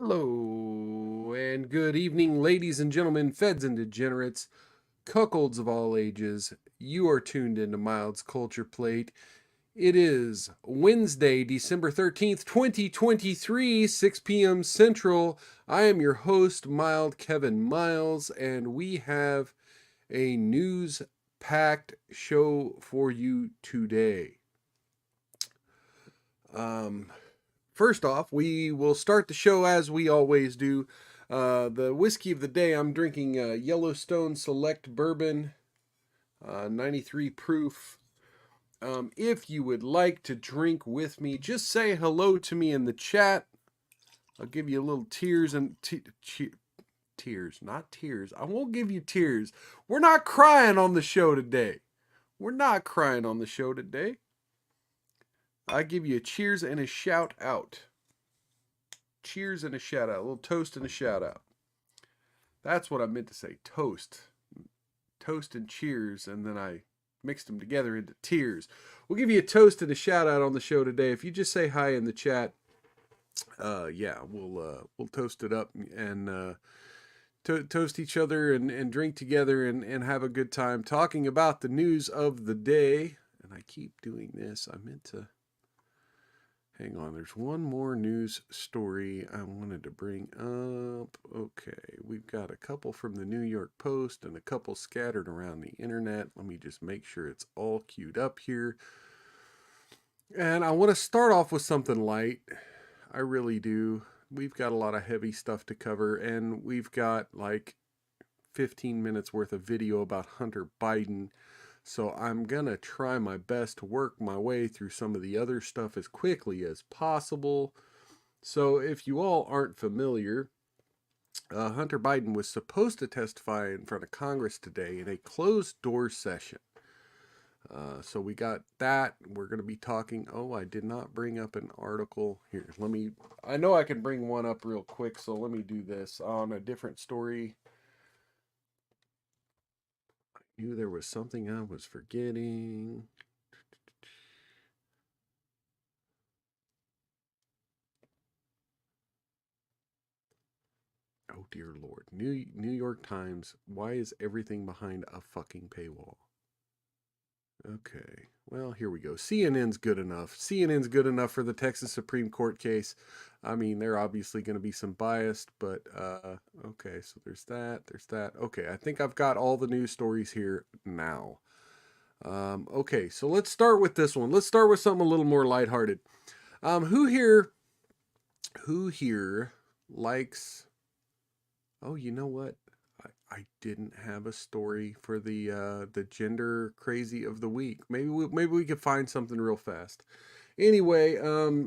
Hello, and good evening, ladies and gentlemen, feds and degenerates, cuckolds of all ages. You are tuned into Mild's Culture Plate. It is Wednesday, December 13th, 2023, 6 p.m. Central. I am your host, Mild Kevin Miles, and we have a news-packed show for you today. First off, we will start the show as we always do. The whiskey of the day, I'm drinking Yellowstone Select Bourbon, 93 proof. If you would like to drink with me, just say hello to me in the chat. I'll give you a little tears and tears, not tears. I won't give you tears. We're not crying on the show today. We're not crying on the show today. I give you a cheers and a shout out. Cheers and a shout out. A little toast and a shout out. That's what I meant to say. Toast. Toast and cheers, and then I mixed them together into tears. We'll give you a toast and a shout out on the show today. If you just say hi in the chat, we'll toast it up and toast each other and drink together and have a good time talking about the news of the day. And I keep doing this. I meant to... Hang on, there's one more news story I wanted to bring up. Okay, we've got a couple from the New York Post and a couple scattered around the internet. Let me just make sure it's all queued up here. And I want to start off with something light. I really do. We've got a lot of heavy stuff to cover, and we've got like 15 minutes worth of video about Hunter Biden. So I'm going to try my best to work my way through some of the other stuff as quickly as possible. So if you all aren't familiar, Hunter Biden was supposed to testify in front of Congress today in a closed-door session. So we got that. We're going to be talking... Oh, I did not bring up an article. Here, I know I can bring one up real quick, so let me do this on a different story. Knew there was something I was forgetting. Oh dear Lord. New York Times, why is everything behind a fucking paywall? Okay, well, here we go. CNN's good enough. CNN's good enough for the Texas Supreme Court case. I mean, they're obviously going to be some biased, but okay, so there's that. Okay, I think I've got all the news stories here now. Okay, so let's start with this one. Let's start with something a little more lighthearted. Who here likes... Oh, you know what? I didn't have a story for the gender crazy of the week. Maybe we could find something real fast. Anyway,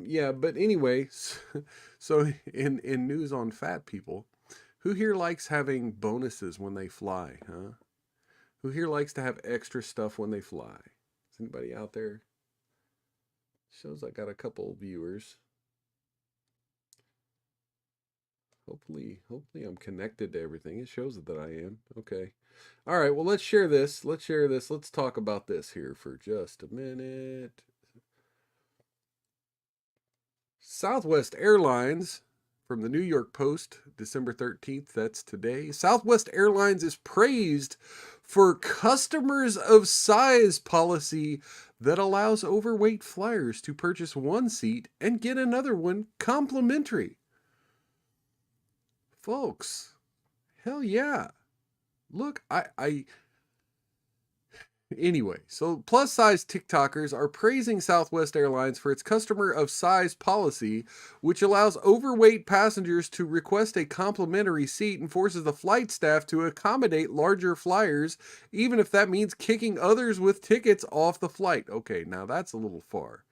yeah, but anyway, so in news on fat people, who here likes having bonuses when they fly, huh? Who here likes to have extra stuff when they fly? Is anybody out there? Shows I got a couple viewers. Hopefully I'm connected to everything. It shows that I am. Okay. All right, well, let's share this. Let's talk about this here for just a minute. Southwest Airlines, from the New York Post, December 13th, that's today. Southwest Airlines is praised for customers of size policy that allows overweight flyers to purchase one seat and get another one complimentary. Folks, hell yeah. Look, anyway, so plus size TikTokers are praising Southwest Airlines for its customer of size policy, which allows overweight passengers to request a complimentary seat and forces the flight staff to accommodate larger flyers, even if that means kicking others with tickets off the flight. Okay, now that's a little far.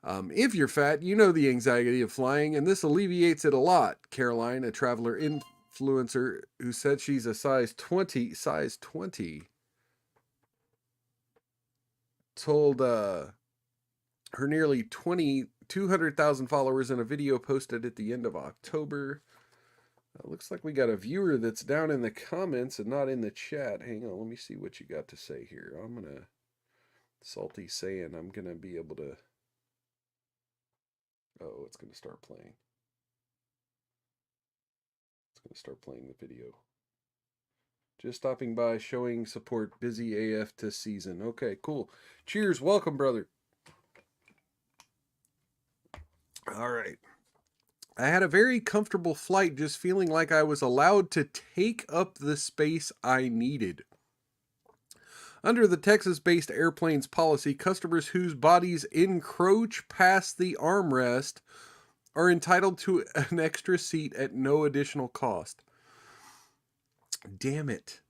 If you're fat, you know the anxiety of flying, and this alleviates it a lot. Caroline, a traveler influencer who said she's a size 20, told her nearly 200,000 followers in a video posted at the end of October. Looks like we got a viewer that's down in the comments and not in the chat. Hang on, let me see what you got to say here. I'm going to... Salty saying I'm going to be able to... Oh, it's going to start playing. going to start playing the video. Just stopping by, showing support. Busy AF to season. Okay, cool. Cheers. Welcome, brother. All right. I had a very comfortable flight, just feeling like I was allowed to take up the space I needed. Under the Texas-based airplane's policy, customers whose bodies encroach past the armrest are entitled to an extra seat at no additional cost. Damn it.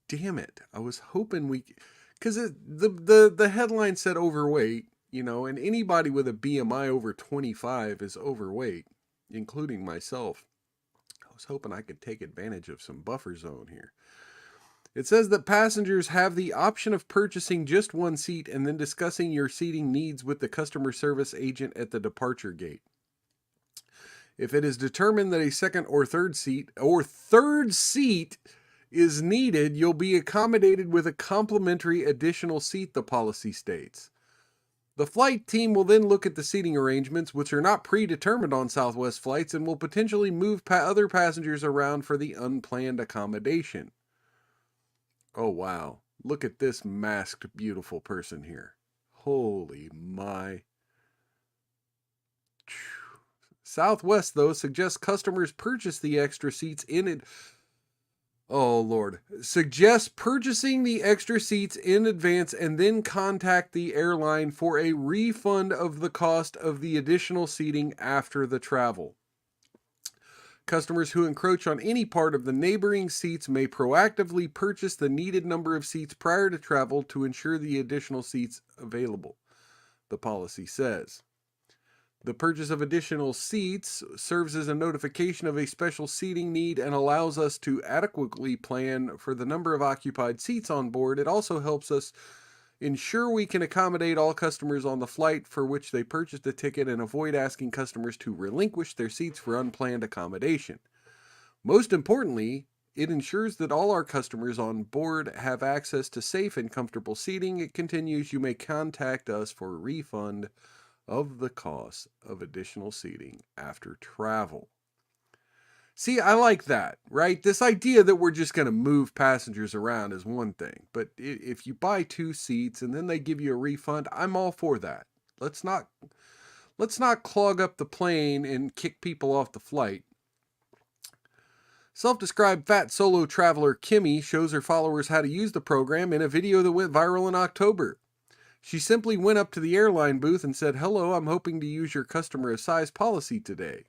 Damn it. I was hoping we... Because the headline said overweight, you know, and anybody with a BMI over 25 is overweight, including myself. I was hoping I could take advantage of some buffer zone here. It says that passengers have the option of purchasing just one seat and then discussing your seating needs with the customer service agent at the departure gate. If it is determined that a second or third seat is needed, you'll be accommodated with a complimentary additional seat, the policy states. The flight team will then look at the seating arrangements, which are not predetermined on Southwest flights, and will potentially move other passengers around for the unplanned accommodation. Oh, wow. Look at this masked, beautiful person here. Holy my. Southwest, though, suggests customers purchase the extra seats in it. Oh, Lord. Suggests purchasing the extra seats in advance and then contact the airline for a refund of the cost of the additional seating after the travel. Customers who encroach on any part of the neighboring seats may proactively purchase the needed number of seats prior to travel to ensure the additional seats available, the policy says. The purchase of additional seats serves as a notification of a special seating need and allows us to adequately plan for the number of occupied seats on board. It also helps us ensure we can accommodate all customers on the flight for which they purchased a ticket and avoid asking customers to relinquish their seats for unplanned accommodation. Most importantly, it ensures that all our customers on board have access to safe and comfortable seating. It continues, you may contact us for a refund of the cost of additional seating after travel. See, I like that, right? This idea that we're just going to move passengers around is one thing, but if you buy 2 seats and then they give you a refund, I'm all for that. Let's not clog up the plane and kick people off the flight. Self-described fat solo traveler Kimmy shows her followers how to use the program in a video that went viral in October. She simply went up to the airline booth and said, "Hello, I'm hoping to use your customer of size policy today.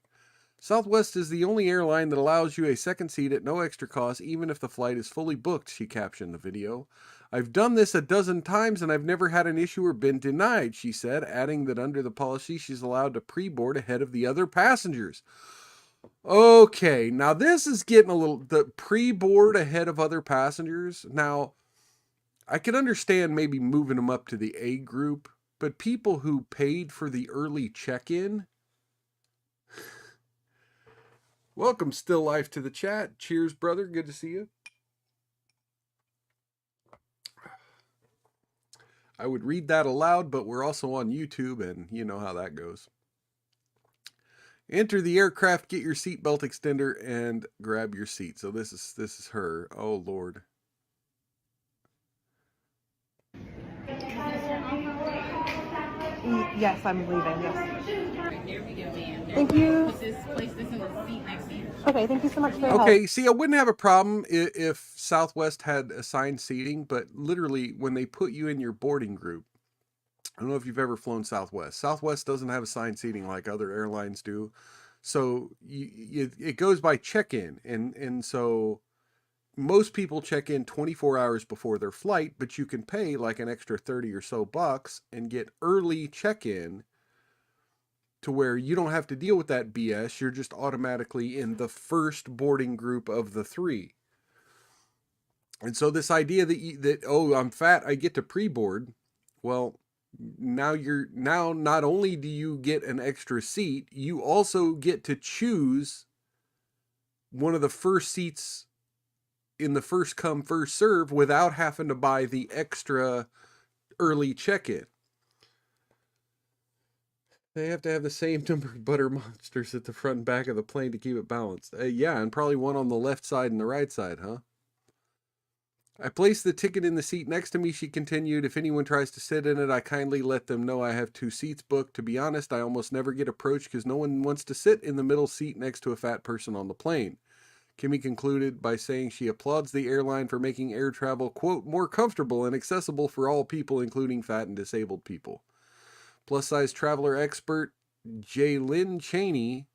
Southwest is the only airline that allows you a second seat at no extra cost, even if the flight is fully booked," she captioned the video. "I've done this a dozen times and I've never had an issue or been denied," she said, adding that under the policy she's allowed to pre-board ahead of the other passengers. Okay, now this is getting a little, the pre-board ahead of other passengers. Now, I could understand maybe moving them up to the A group, but people who paid for the early check-in, welcome, Still Life, to the chat. Cheers, brother. Good to see you. I would read that aloud, but we're also on YouTube, and you know how that goes. Enter the aircraft, get your seatbelt extender, and grab your seat. So this is her. Oh, Lord. Yes, I'm leaving. Yes. Here we go, ma'am. Thank you. Place this in the seat next to you. Okay, thank you so much for your help. Okay, see, I wouldn't have a problem if Southwest had assigned seating, but literally when they put you in your boarding group, I don't know if you've ever flown Southwest. Southwest doesn't have assigned seating like other airlines do. So it goes by check-in. And so most people check in 24 hours before their flight, but you can pay like an extra 30 or so bucks and get early check-in to where you don't have to deal with that BS. You're just automatically in the first boarding group of the 3. And so this idea that oh, I'm fat, I get to pre-board. Well, now not only do you get an extra seat, you also get to choose one of the first seats in the first come, first serve without having to buy the extra early check-in. They have to have the same number of butter monsters at the front and back of the plane to keep it balanced. Yeah, and probably one on the left side and the right side, huh? I placed the ticket in the seat next to me, she continued. If anyone tries to sit in it, I kindly let them know I have 2 seats booked. To be honest, I almost never get approached because no one wants to sit in the middle seat next to a fat person on the plane. Kimmy concluded by saying she applauds the airline for making air travel, quote, more comfortable and accessible for all people, including fat and disabled people. Plus-size traveler expert Jaylyn Cheney,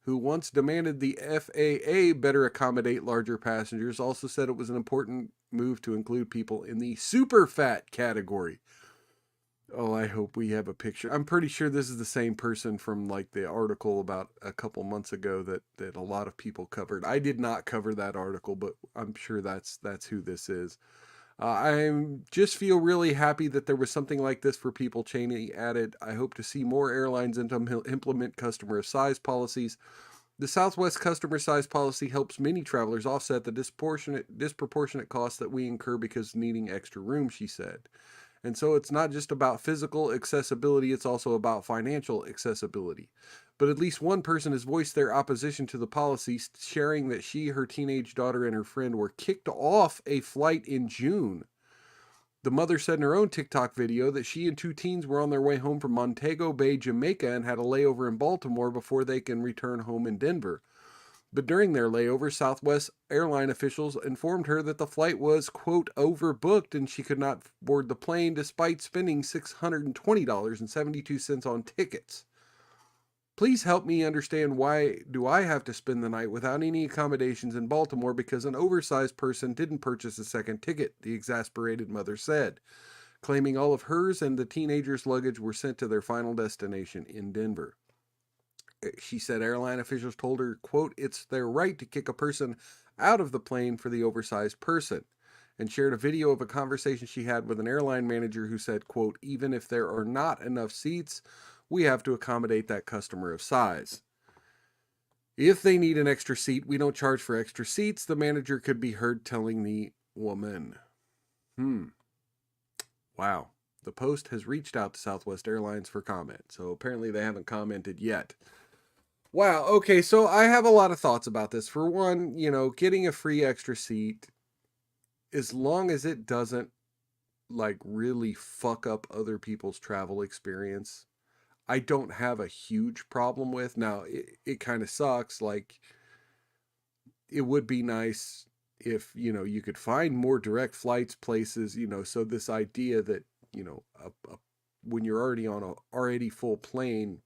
who once demanded the FAA better accommodate larger passengers, also said it was an important move to include people in the super fat category. Oh, I hope we have a picture. I'm pretty sure this is the same person from like the article about a couple months ago that a lot of people covered. I did not cover that article, but I'm sure that's who this is. I just feel really happy that there was something like this for people, Cheney added. I hope to see more airlines implement customer size policies. The Southwest customer size policy helps many travelers offset the disproportionate costs that we incur because needing extra room, she said. And so it's not just about physical accessibility, it's also about financial accessibility. But at least one person has voiced their opposition to the policy, sharing that she, her teenage daughter, and her friend were kicked off a flight in June. The mother said in her own TikTok video that she and 2 teens were on their way home from Montego Bay, Jamaica, and had a layover in Baltimore before they can return home in Denver. But during their layover, Southwest airline officials informed her that the flight was, quote, overbooked and she could not board the plane despite spending $620.72 on tickets. Please help me understand, why do I have to spend the night without any accommodations in Baltimore because an oversized person didn't purchase a second ticket, the exasperated mother said, claiming all of hers and the teenager's luggage were sent to their final destination in Denver. She said airline officials told her, quote, it's their right to kick a person out of the plane for the oversized person, and shared a video of a conversation she had with an airline manager who said, quote, even if there are not enough seats, we have to accommodate that customer of size. If they need an extra seat, we don't charge for extra seats, the manager could be heard telling the woman. Wow. The Post has reached out to Southwest Airlines for comment, so apparently they haven't commented yet. Wow, okay, so I have a lot of thoughts about this. For one, getting a free extra seat, as long as it doesn't, like, really fuck up other people's travel experience, I don't have a huge problem with. Now, it kind of sucks. Like, it would be nice if, you could find more direct flights, places, so this idea that, when you're already on a already full plane,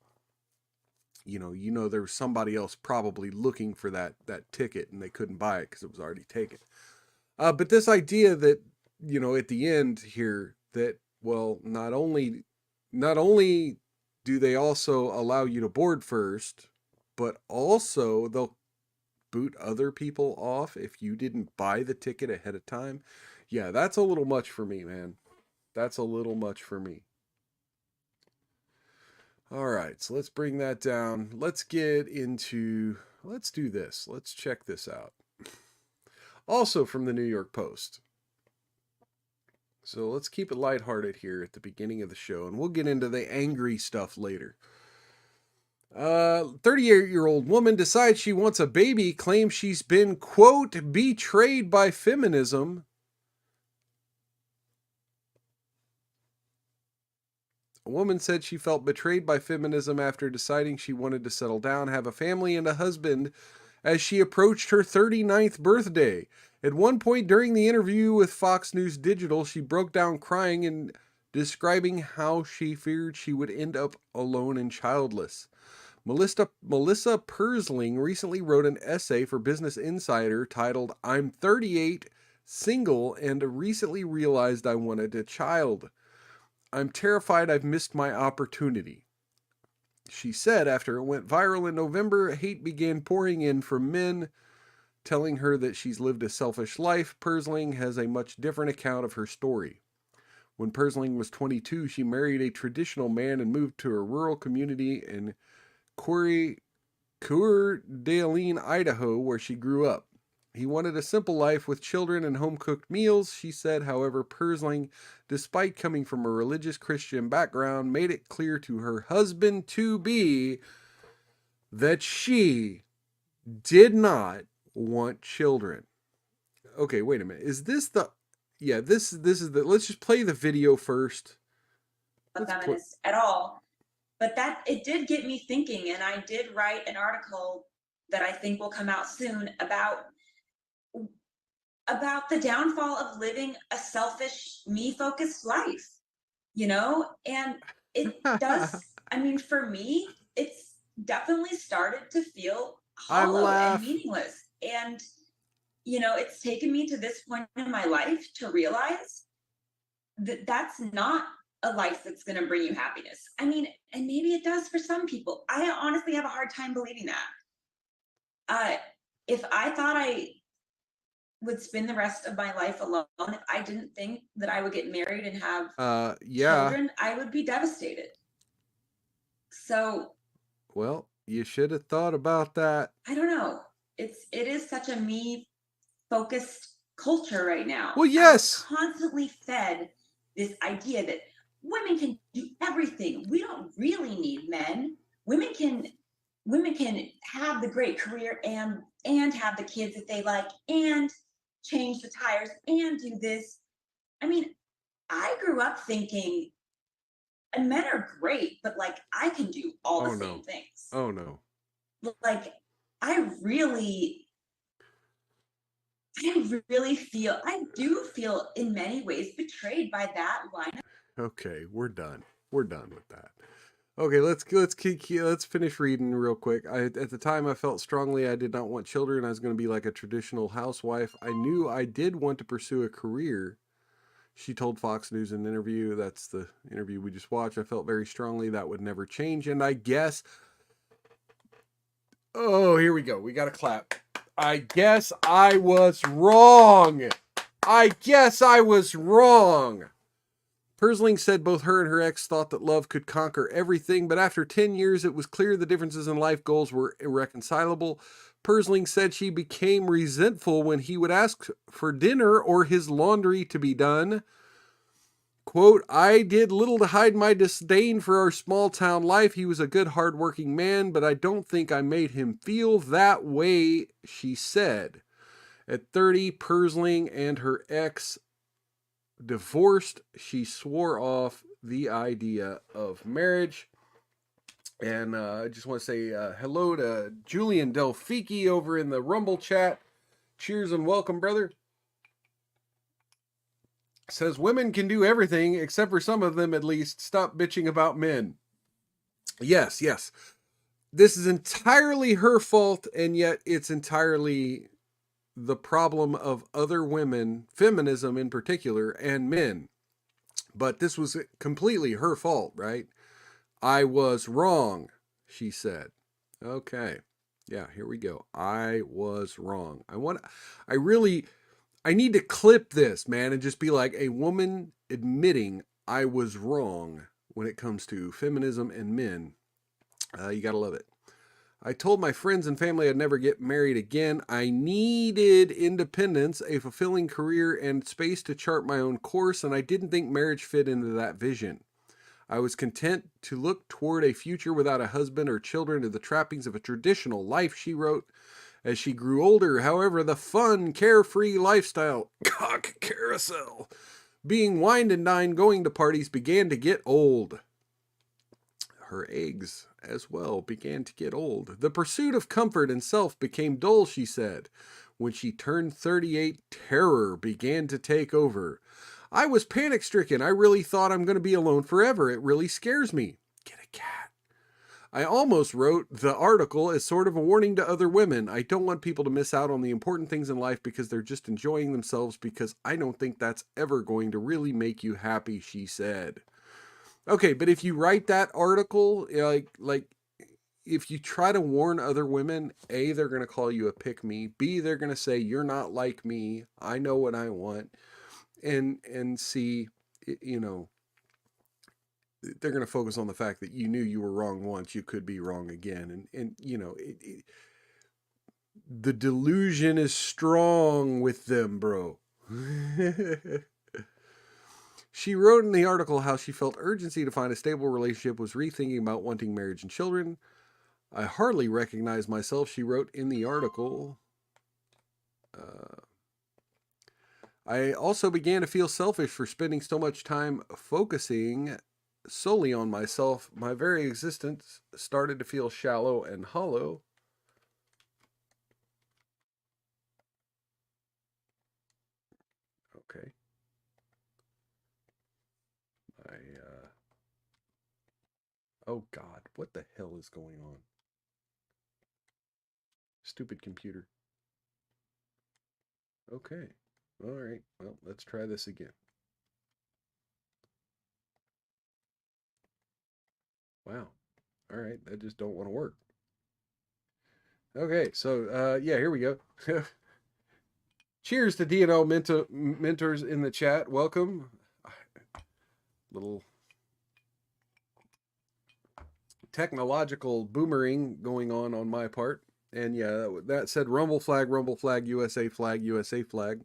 there's somebody else probably looking for that ticket and they couldn't buy it because it was already taken. But this idea that, at the end here, that, well, not only do they also allow you to board first, but also they'll boot other people off if you didn't buy the ticket ahead of time. Yeah, that's a little much for me, man. That's a little much for me. All right, so let's bring that down. Let's do this. Let's check this out. Also from the New York Post. So let's keep it lighthearted here at the beginning of the show, and we'll get into the angry stuff later. 38-year-old woman decides she wants a baby, claims she's been, quote, betrayed by feminism. A woman said she felt betrayed by feminism after deciding she wanted to settle down, have a family, and a husband as she approached her 39th birthday. At one point during the interview with Fox News Digital, she broke down crying and describing how she feared she would end up alone and childless. Melissa Persling recently wrote an essay for Business Insider titled, I'm 38, single, and recently realized I wanted a child. I'm terrified I've missed my opportunity. She said after it went viral in November, hate began pouring in from men telling her that she's lived a selfish life. Persling has a much different account of her story. When Persling was 22, she married a traditional man and moved to a rural community in Coeur d'Alene, Idaho, where she grew up. He wanted a simple life with children and home-cooked meals, she said. However, Persling, despite coming from a religious Christian background, made it clear to her husband-to-be that she did not want children. Okay, wait a minute. Is this the... Yeah, this is the... Let's just play the video first. Feminist at all. But that, it did get me thinking, and I did write an article that I think will come out soon about the downfall of living a selfish, me-focused life, you know? And it does, I mean, for me, it's definitely started to feel hollow and meaningless. And, you know, it's taken me to this point in my life to realize that that's not a life that's going to bring you happiness. I mean, and maybe it does for some people. I honestly have a hard time believing that. If I thought I would spend the rest of my life alone, if I didn't think that I would get married and have children, I would be devastated. So, well, you should have thought about that. I don't know. It is such a me focused culture right now. Well, yes. I'm constantly fed this idea that women can do everything. We don't really need men. Women can have the great career and have the kids that they like and change the tires and do this. I mean, I grew up thinking, and men are great, but like I can do all the same things. Oh no. Like I do feel in many ways betrayed by that line. Okay, we're done. We're done with that. Okay, let's finish reading real quick. At the time, I felt strongly I did not want children. I was going to be like a traditional housewife. I knew I did want to pursue a career. She told Fox News in an interview. That's the interview we just watched. I felt very strongly that would never change. And I guess... Oh, here we go. We got to clap. I guess I was wrong. I guess I was wrong. Persling said both her and her ex thought that love could conquer everything, but after 10 years, it was clear the differences in life goals were irreconcilable. Persling said she became resentful when he would ask for dinner or his laundry to be done. Quote, I did little to hide my disdain for our small town life. He was a good, hardworking man, but I don't think I made him feel that way, she said. At 30, Persling and her ex divorced. She swore off the idea of marriage. And I just want to say hello to Julian Delfici over in the Rumble chat. Cheers and welcome, brother. Says women can do everything except for some of them, at least. Stop bitching about men. Yes. This is entirely her fault, and yet it's entirely the problem of other women, feminism in particular, and men. But this was completely her fault, right? I was wrong, she said. Okay. Yeah, here we go. I was wrong. I need to clip this, man, and just be like a woman admitting I was wrong when it comes to feminism and men. You gotta love it. I told my friends and family I'd never get married again. I needed independence, a fulfilling career, and space to chart my own course, and I didn't think marriage fit into that vision. I was content to look toward a future without a husband or children to the trappings of a traditional life, she wrote. As she grew older, however, the fun, carefree lifestyle, cock carousel, being wined and dined, going to parties began to get old. Her eggs, as well, began to get old. The pursuit of comfort and self became dull, she said. When she turned 38, terror began to take over. I was panic-stricken. I really thought I'm going to be alone forever. It really scares me. Get a cat. I almost wrote the article as sort of a warning to other women. I don't want people to miss out on the important things in life because they're just enjoying themselves, because I don't think that's ever going to really make you happy, she said. Okay, but if you write that article, like if you try to warn other women, A, they're going to call you a pick-me. B, they're going to say, you're not like me. I know what I want. And C, you know, they're going to focus on the fact that you knew you were wrong once, you could be wrong again. And you know, The delusion is strong with them, bro. She wrote in the article how she felt urgency to find a stable relationship, was rethinking about wanting marriage and children. I hardly recognize myself, she wrote in the article. I also began to feel selfish for spending so much time focusing solely on myself. My very existence started to feel shallow and hollow. Okay. Oh God, what the hell is going on? Stupid computer. Okay. All right. Well, let's try this again. Wow. All right. That just don't want to work. Okay. So, yeah, here we go. Cheers to DNL mentors in the chat. Welcome. Little technological boomerang going on my part. And yeah, that said Rumble flag, USA flag, USA flag.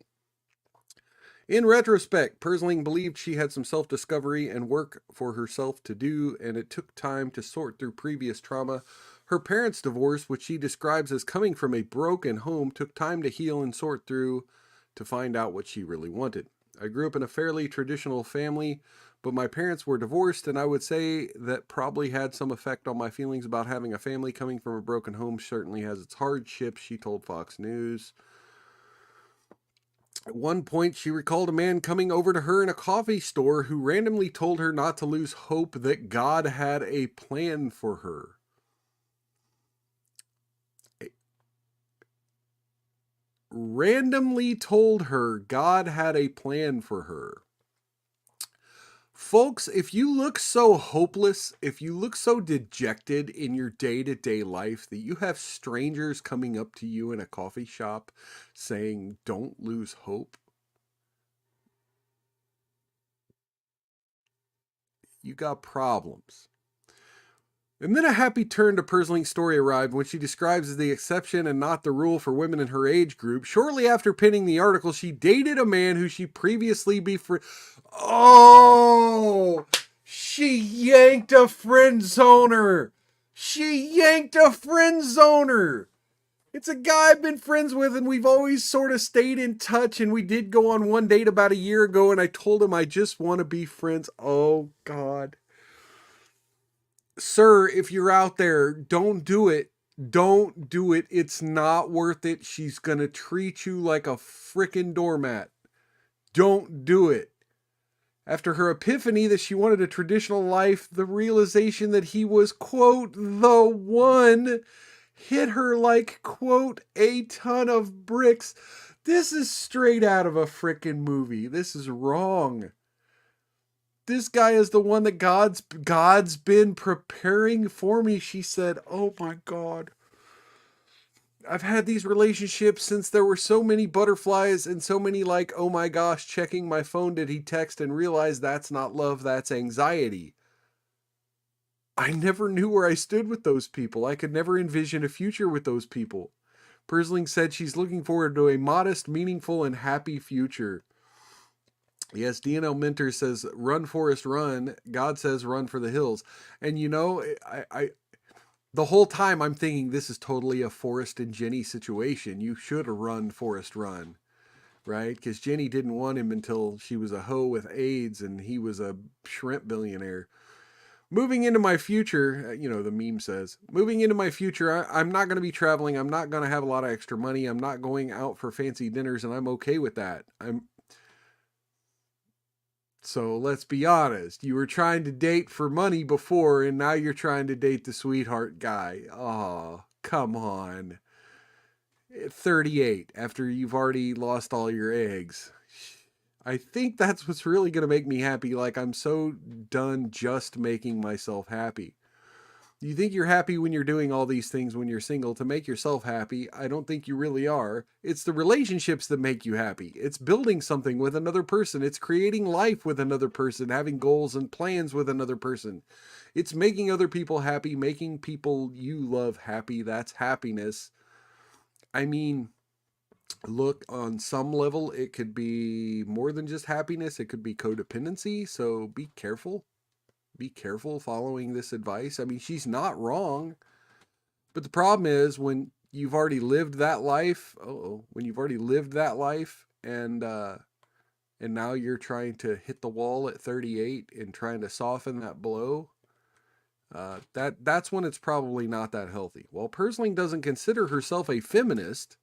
In retrospect, Persling believed she had some self-discovery and work for herself to do, and it took time to sort through previous trauma. Her parents' divorce, which she describes as coming from a broken home, took time to heal and sort through to find out what she really wanted. I grew up in a fairly traditional family, but my parents were divorced, and I would say that probably had some effect on my feelings about having a family. Coming from a broken home certainly has its hardships, she told Fox News. At one point, she recalled a man coming over to her in a coffee store who randomly told her not to lose hope that God had a plan for her. Randomly told her God had a plan for her. Folks, if you look so hopeless, if you look so dejected in your day-to-day life that you have strangers coming up to you in a coffee shop saying, don't lose hope, you got problems. And then a happy turn to Persling's story arrived when she describes as the exception and not the rule for women in her age group. Shortly after penning the article, she dated a man who she previously befriended. Oh, she yanked a friend zoner. She yanked a friend zoner. It's a guy I've been friends with, and we've always sort of stayed in touch, and we did go on one date about a year ago, and I told him I just want to be friends. Oh, God. Sir, if you're out there, don't do it. Don't do it. It's not worth it. She's going to treat you like a freaking doormat. Don't do it. After her epiphany that she wanted a traditional life, the realization that he was, quote, the one, hit her like, quote, a ton of bricks. This is straight out of a freaking movie. This is wrong. This guy is the one that God's been preparing for me, she said. Oh my God. I've had these relationships since there were so many butterflies and so many like, oh my gosh, checking my phone, did he text, and realize that's not love, that's anxiety. I never knew where I stood with those people. I could never envision a future with those people. Persling said she's looking forward to a modest, meaningful, and happy future. Yes, DNL Mentor says, run, Forrest, run. God says, run for the hills. And you know, I the whole time I'm thinking this is totally a Forrest and Jenny situation. You should have run, Forrest, run. Right? Because Jenny didn't want him until she was a hoe with AIDS and he was a shrimp billionaire. Moving into my future, you know, the meme says, moving into my future, I'm not going to be traveling. I'm not going to have a lot of extra money. I'm not going out for fancy dinners, and I'm okay with that. So let's be honest. You were trying to date for money before, and now you're trying to date the sweetheart guy. Oh, come on. 38, after you've already lost all your eggs. I think that's what's really going to make me happy. Like, I'm so done just making myself happy. You think you're happy when you're doing all these things when you're single to make yourself happy. I don't think you really are. It's the relationships that make you happy. It's building something with another person. It's creating life with another person, having goals and plans with another person. It's making other people happy, making people you love happy. That's happiness. I mean, look, on some level, it could be more than just happiness. It could be codependency. So be careful. Be careful following this advice. I mean, she's not wrong. But the problem is when you've already lived that life, when you've already lived that life and now you're trying to hit the wall at 38 and trying to soften that blow, that's when it's probably not that healthy. While Persling doesn't consider herself a feminist,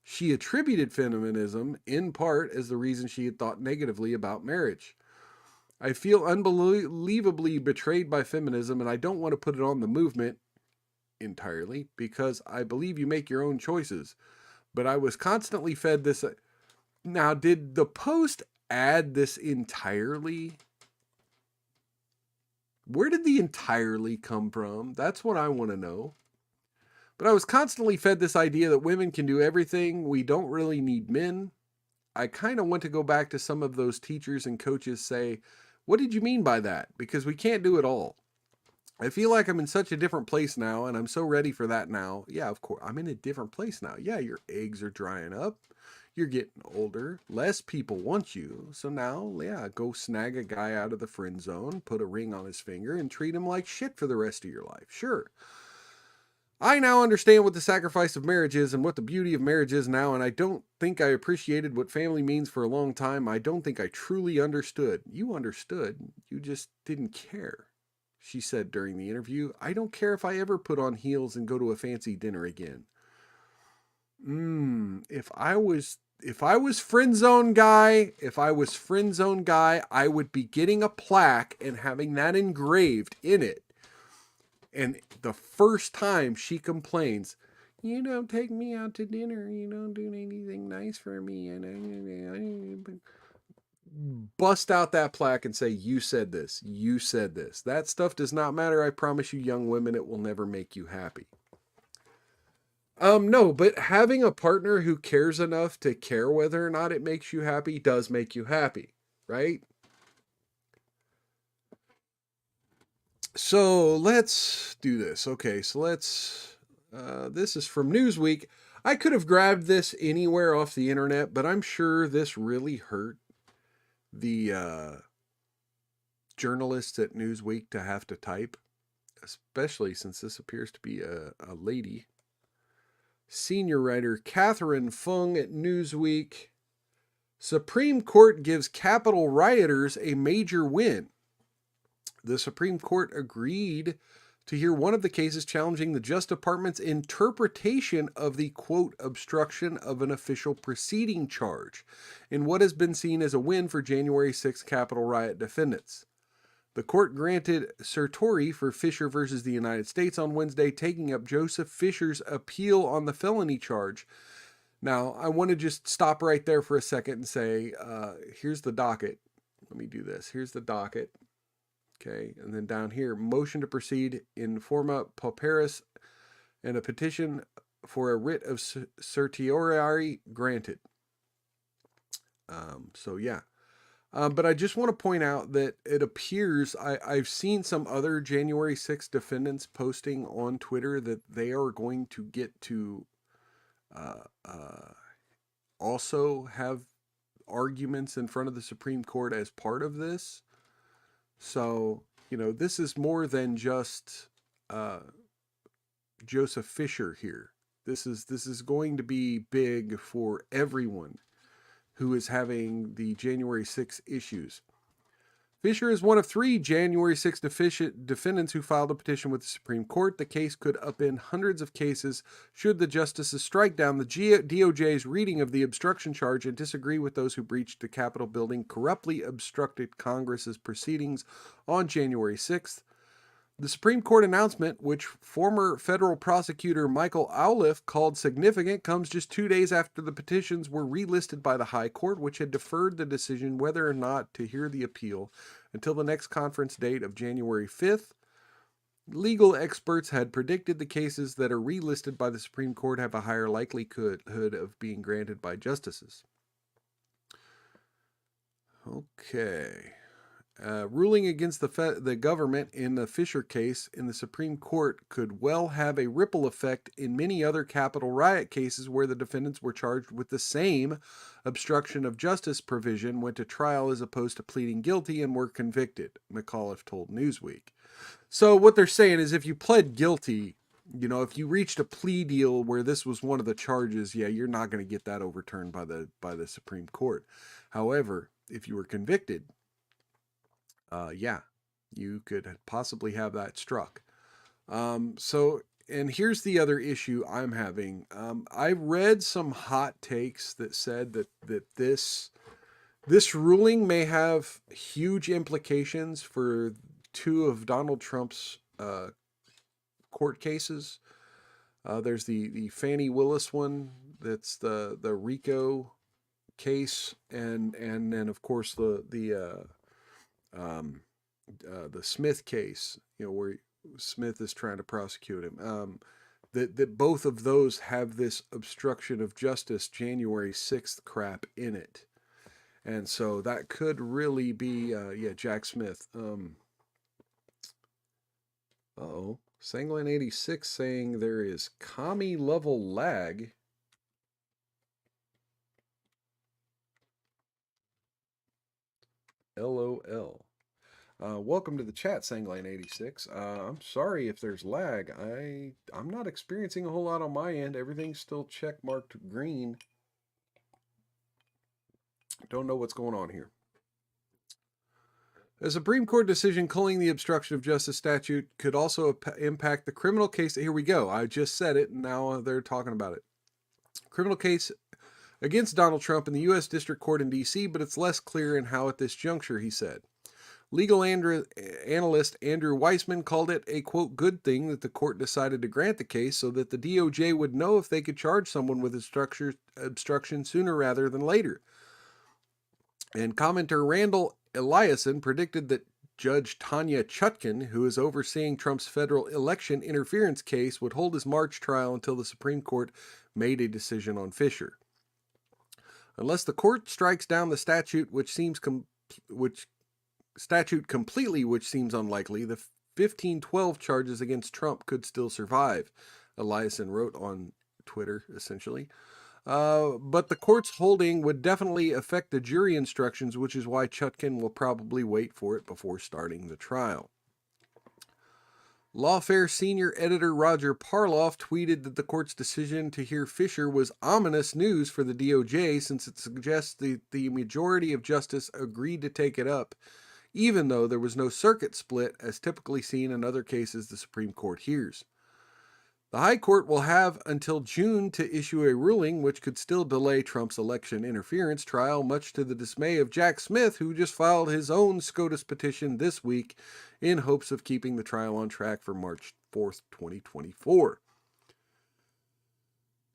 she attributed feminism in part as the reason she had thought negatively about marriage. I feel unbelievably betrayed by feminism, and I don't want to put it on the movement entirely because I believe you make your own choices. But I was constantly fed this. Now, did the post add this entirely? Where did the entirely come from? That's what I want to know. But I was constantly fed this idea that women can do everything. We don't really need men. I kind of want to go back to some of those teachers and coaches say, what did you mean by that? Because we can't do it all. I feel like I'm in such a different place now, and I'm so ready for that now. Yeah, of course, I'm in a different place now. Yeah, your eggs are drying up. You're getting older. Less people want you. So now, yeah, go snag a guy out of the friend zone, put a ring on his finger, and treat him like shit for the rest of your life. Sure. I now understand what the sacrifice of marriage is and what the beauty of marriage is now, and I don't think I appreciated what family means for a long time. I don't think I truly understood. You understood. You just didn't care. She said during the interview, I don't care if I ever put on heels and go to a fancy dinner again. If I was friend zone guy, I would be getting a plaque and having that engraved in it. And the first time she complains, you don't take me out to dinner, you don't do anything nice for me, and bust out that plaque and say, you said this. That stuff does not matter. I promise you, young women, it will never make you happy. No, but having a partner who cares enough to care whether or not it makes you happy does make you happy, right? So let's do this. Okay, so this is from Newsweek. I could have grabbed this anywhere off the internet, but I'm sure this really hurt the journalists at Newsweek to have to type, especially since this appears to be a lady. Senior writer Catherine Fung at Newsweek. Supreme Court gives Capitol rioters a major win. The Supreme Court agreed to hear one of the cases challenging the Justice Department's interpretation of the, quote, obstruction of an official proceeding charge in what has been seen as a win for January 6th Capitol riot defendants. The court granted certiorari for Fisher versus the United States on Wednesday, taking up Joseph Fisher's appeal on the felony charge. Now, I want to just stop right there for a second and say, here's the docket. Let me do this. Here's the docket. Okay, and then down here, motion to proceed in forma pauperis and a petition for a writ of certiorari granted. So yeah. But I just want to point out that it appears, I've seen some other January 6th defendants posting on Twitter that they are going to get to also have arguments in front of the Supreme Court as part of this. So, this is more than just Joseph Fisher here. This is going to be big for everyone who is having the January 6th issues. Fisher is one of 3 January 6th defendants who filed a petition with the Supreme Court. The case could upend hundreds of cases should the justices strike down the DOJ's reading of the obstruction charge and disagree with those who breached the Capitol building, corruptly obstructed Congress's proceedings on January 6th. The Supreme Court announcement, which former federal prosecutor Michael Owliff called significant, comes just 2 days after the petitions were relisted by the High Court, which had deferred the decision whether or not to hear the appeal until the next conference date of January 5th. Legal experts had predicted the cases that are relisted by the Supreme Court have a higher likelihood of being granted by justices. Okay. ruling against the government in the Fisher case in the Supreme Court could well have a ripple effect in many other Capitol riot cases where the defendants were charged with the same obstruction of justice provision, went to trial as opposed to pleading guilty, and were convicted, McAuliffe told Newsweek. So what they're saying is if you pled guilty, you know, if you reached a plea deal where this was one of the charges, yeah, you're not going to get that overturned by the Supreme Court. However, if you were convicted, yeah, you could possibly have that struck. So, and here's the other issue I'm having. I read some hot takes that said that this ruling may have huge implications for two of Donald Trump's court cases. There's the Fannie Willis one, that's the RICO case, and then of course the Smith case, you know, where Smith is trying to prosecute him. That both of those have this obstruction of justice January 6th crap in it. And so that could really be, Jack Smith. Sangline86 saying there is commie level lag. LOL. Welcome to the chat, Sangline86. I'm sorry if there's lag. I'm not experiencing a whole lot on my end. Everything's still check marked green. Don't know what's going on here. A Supreme Court decision culling the obstruction of justice statute could also impact the criminal case. Here we go. I just said it, and now they're talking about it. Criminal case against Donald Trump in the U.S. District Court in D.C., but it's less clear in how at this juncture, he said. Legal analyst Andrew Weissman called it a, quote, good thing that the court decided to grant the case so that the DOJ would know if they could charge someone with obstruction sooner rather than later. And commenter Randall Eliason predicted that Judge Tanya Chutkan, who is overseeing Trump's federal election interference case, would hold his March trial until the Supreme Court made a decision on Fisher. Unless the court strikes down the statute, which seems completely, which seems unlikely, the 1512 charges against Trump could still survive, Eliason wrote on Twitter, essentially. But the court's holding would definitely affect the jury instructions, which is why Chutkan will probably wait for it before starting the trial. Lawfare senior editor Roger Parloff tweeted that the court's decision to hear Fisher was ominous news for the DOJ, since it suggests the majority of justice agreed to take it up, even though there was no circuit split as typically seen in other cases the Supreme Court hears. The High Court will have until June to issue a ruling, which could still delay Trump's election interference trial, much to the dismay of Jack Smith, who just filed his own SCOTUS petition this week in hopes of keeping the trial on track for March 4th, 2024.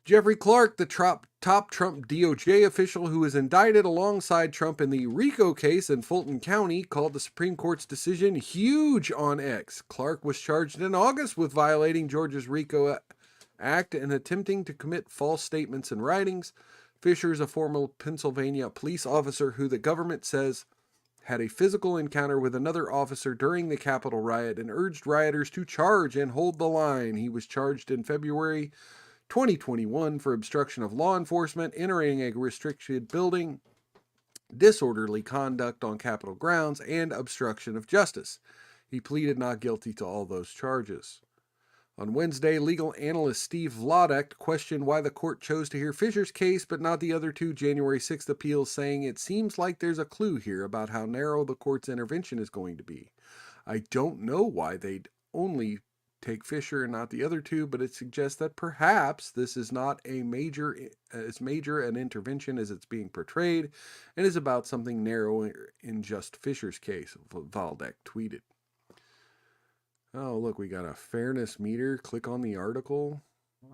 Jeffrey Clark, the top Trump DOJ official who is indicted alongside Trump in the RICO case in Fulton County, called the Supreme Court's decision huge on X. Clark was charged in August with violating Georgia's RICO Act and attempting to commit false statements and writings. Fisher is a former Pennsylvania police officer who the government says had a physical encounter with another officer during the Capitol riot and urged rioters to charge and hold the line. He was charged in February 2021 for obstruction of law enforcement, entering a restricted building, disorderly conduct on Capitol grounds, and obstruction of justice. He pleaded not guilty to all those charges. On Wednesday, legal analyst Steve Vladeck questioned why the court chose to hear Fisher's case but not the other two January 6th appeals, saying it seems like there's a clue here about how narrow the court's intervention is going to be. I don't know why they'd only take Fisher and not the other two, but it suggests that perhaps this is not as major an intervention as it's being portrayed and is about something narrow in just Fisher's case, Waldeck tweeted. Oh, look, we got a fairness meter. Click on the article.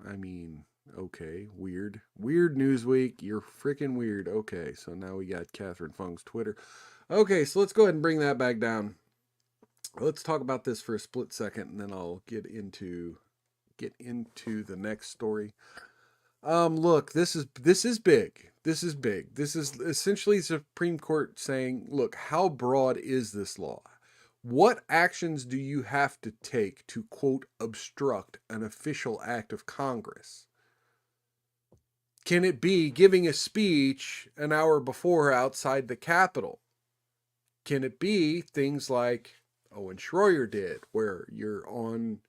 I mean, okay, weird. Weird Newsweek. You're freaking weird. Okay, so now we got Catherine Fung's Twitter. Okay, so let's go ahead and bring that back down. Let's talk about this for a split second, and then I'll get into the next story. Look, this is big. This is big. This is essentially the Supreme Court saying, look, how broad is this law? What actions do you have to take to, quote, obstruct an official act of Congress? Can it be giving a speech an hour before outside the Capitol? Can it be things like Owen Schroyer did, where you're on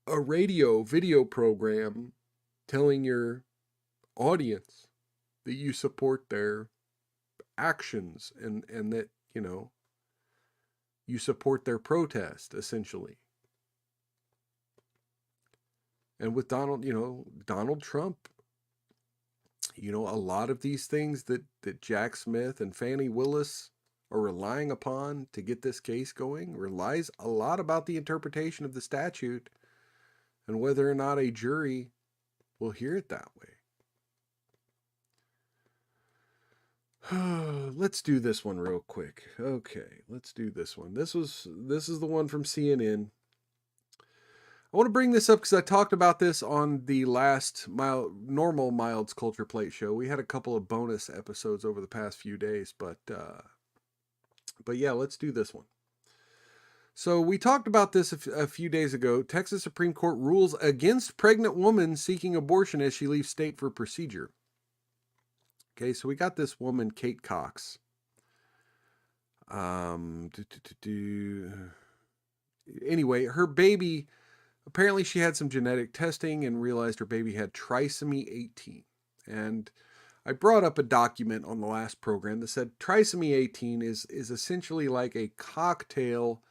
a radio video program telling your audience that you support their actions and that, you know, you support their protest, essentially? And with Donald Trump, a lot of these things that Jack Smith and Fani Willis are relying upon to get this case going relies a lot about the interpretation of the statute and whether or not a jury will hear it that way. Let's do this one real quick. Okay, let's do this one. This is the one from CNN. I want to bring this up because I talked about this on the last normal Mild's Culture Plate show. We had a couple of bonus episodes over the past few days, but yeah, let's do this one. So we talked about this a few days ago. Texas Supreme Court rules against pregnant woman seeking abortion as she leaves state for procedure. Okay, so we got this woman, Kate Cox. Anyway, her baby, apparently she had some genetic testing and realized her baby had trisomy 18. And I brought up a document on the last program that said trisomy 18 is essentially like a cocktail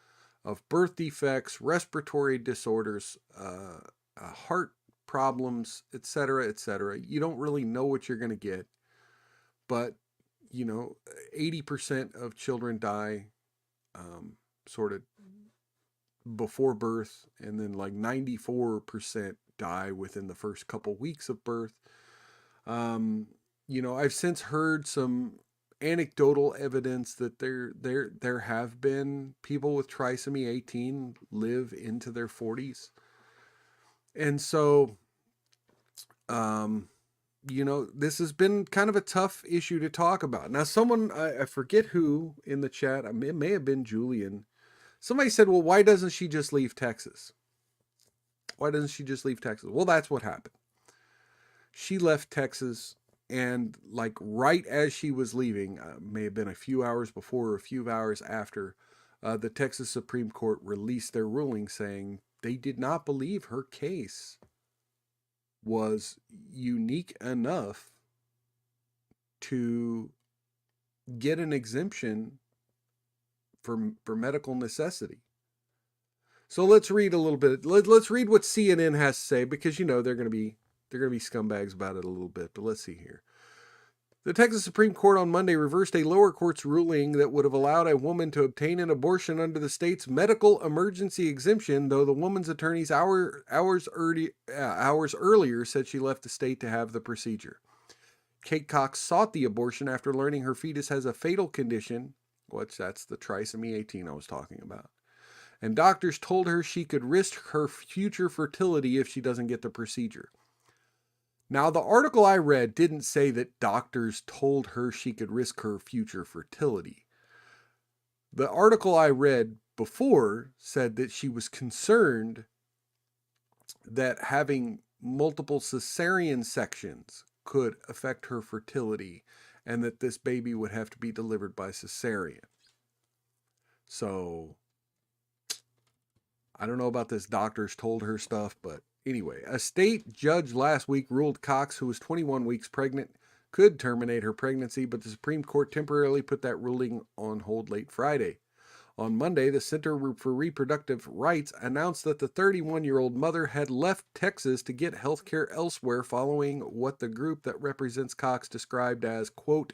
of birth defects, respiratory disorders, heart problems, etc., etc. You don't really know what you're going to get, but 80% of children die sort of before birth, and then like 94% die within the first couple weeks of birth. I've since heard some anecdotal evidence that there have been people with trisomy 18 live into their 40s. And so, this has been kind of a tough issue to talk about. Now, someone, I forget who in the chat, it may have been Julian. Somebody said, well, why doesn't she just leave Texas? Why doesn't she just leave Texas? Well, that's what happened. She left Texas, and like right as she was leaving, may have been a few hours before or a few hours after, the Texas Supreme Court released their ruling saying they did not believe her case was unique enough to get an exemption for medical necessity. So let's read a little bit. Let's read what CNN has to say, because they're going to be scumbags about it a little bit. But let's see here. The Texas Supreme Court on Monday reversed a lower court's ruling that would have allowed a woman to obtain an abortion under the state's medical emergency exemption, though the woman's attorneys hours earlier said she left the state to have the procedure. Kate Cox sought the abortion after learning her fetus has a fatal condition, that's the trisomy 18 I was talking about. And doctors told her she could risk her future fertility if she doesn't get the procedure. Now, the article I read didn't say that doctors told her she could risk her future fertility. The article I read before said that she was concerned that having multiple cesarean sections could affect her fertility, and that this baby would have to be delivered by cesarean. So, I don't know about this doctors told her stuff, but anyway, a state judge last week ruled Cox, who was 21 weeks pregnant, could terminate her pregnancy, but the Supreme Court temporarily put that ruling on hold late Friday. On Monday, the Center for Reproductive Rights announced that the 31-year-old mother had left Texas to get health care elsewhere following what the group that represents Cox described as, quote,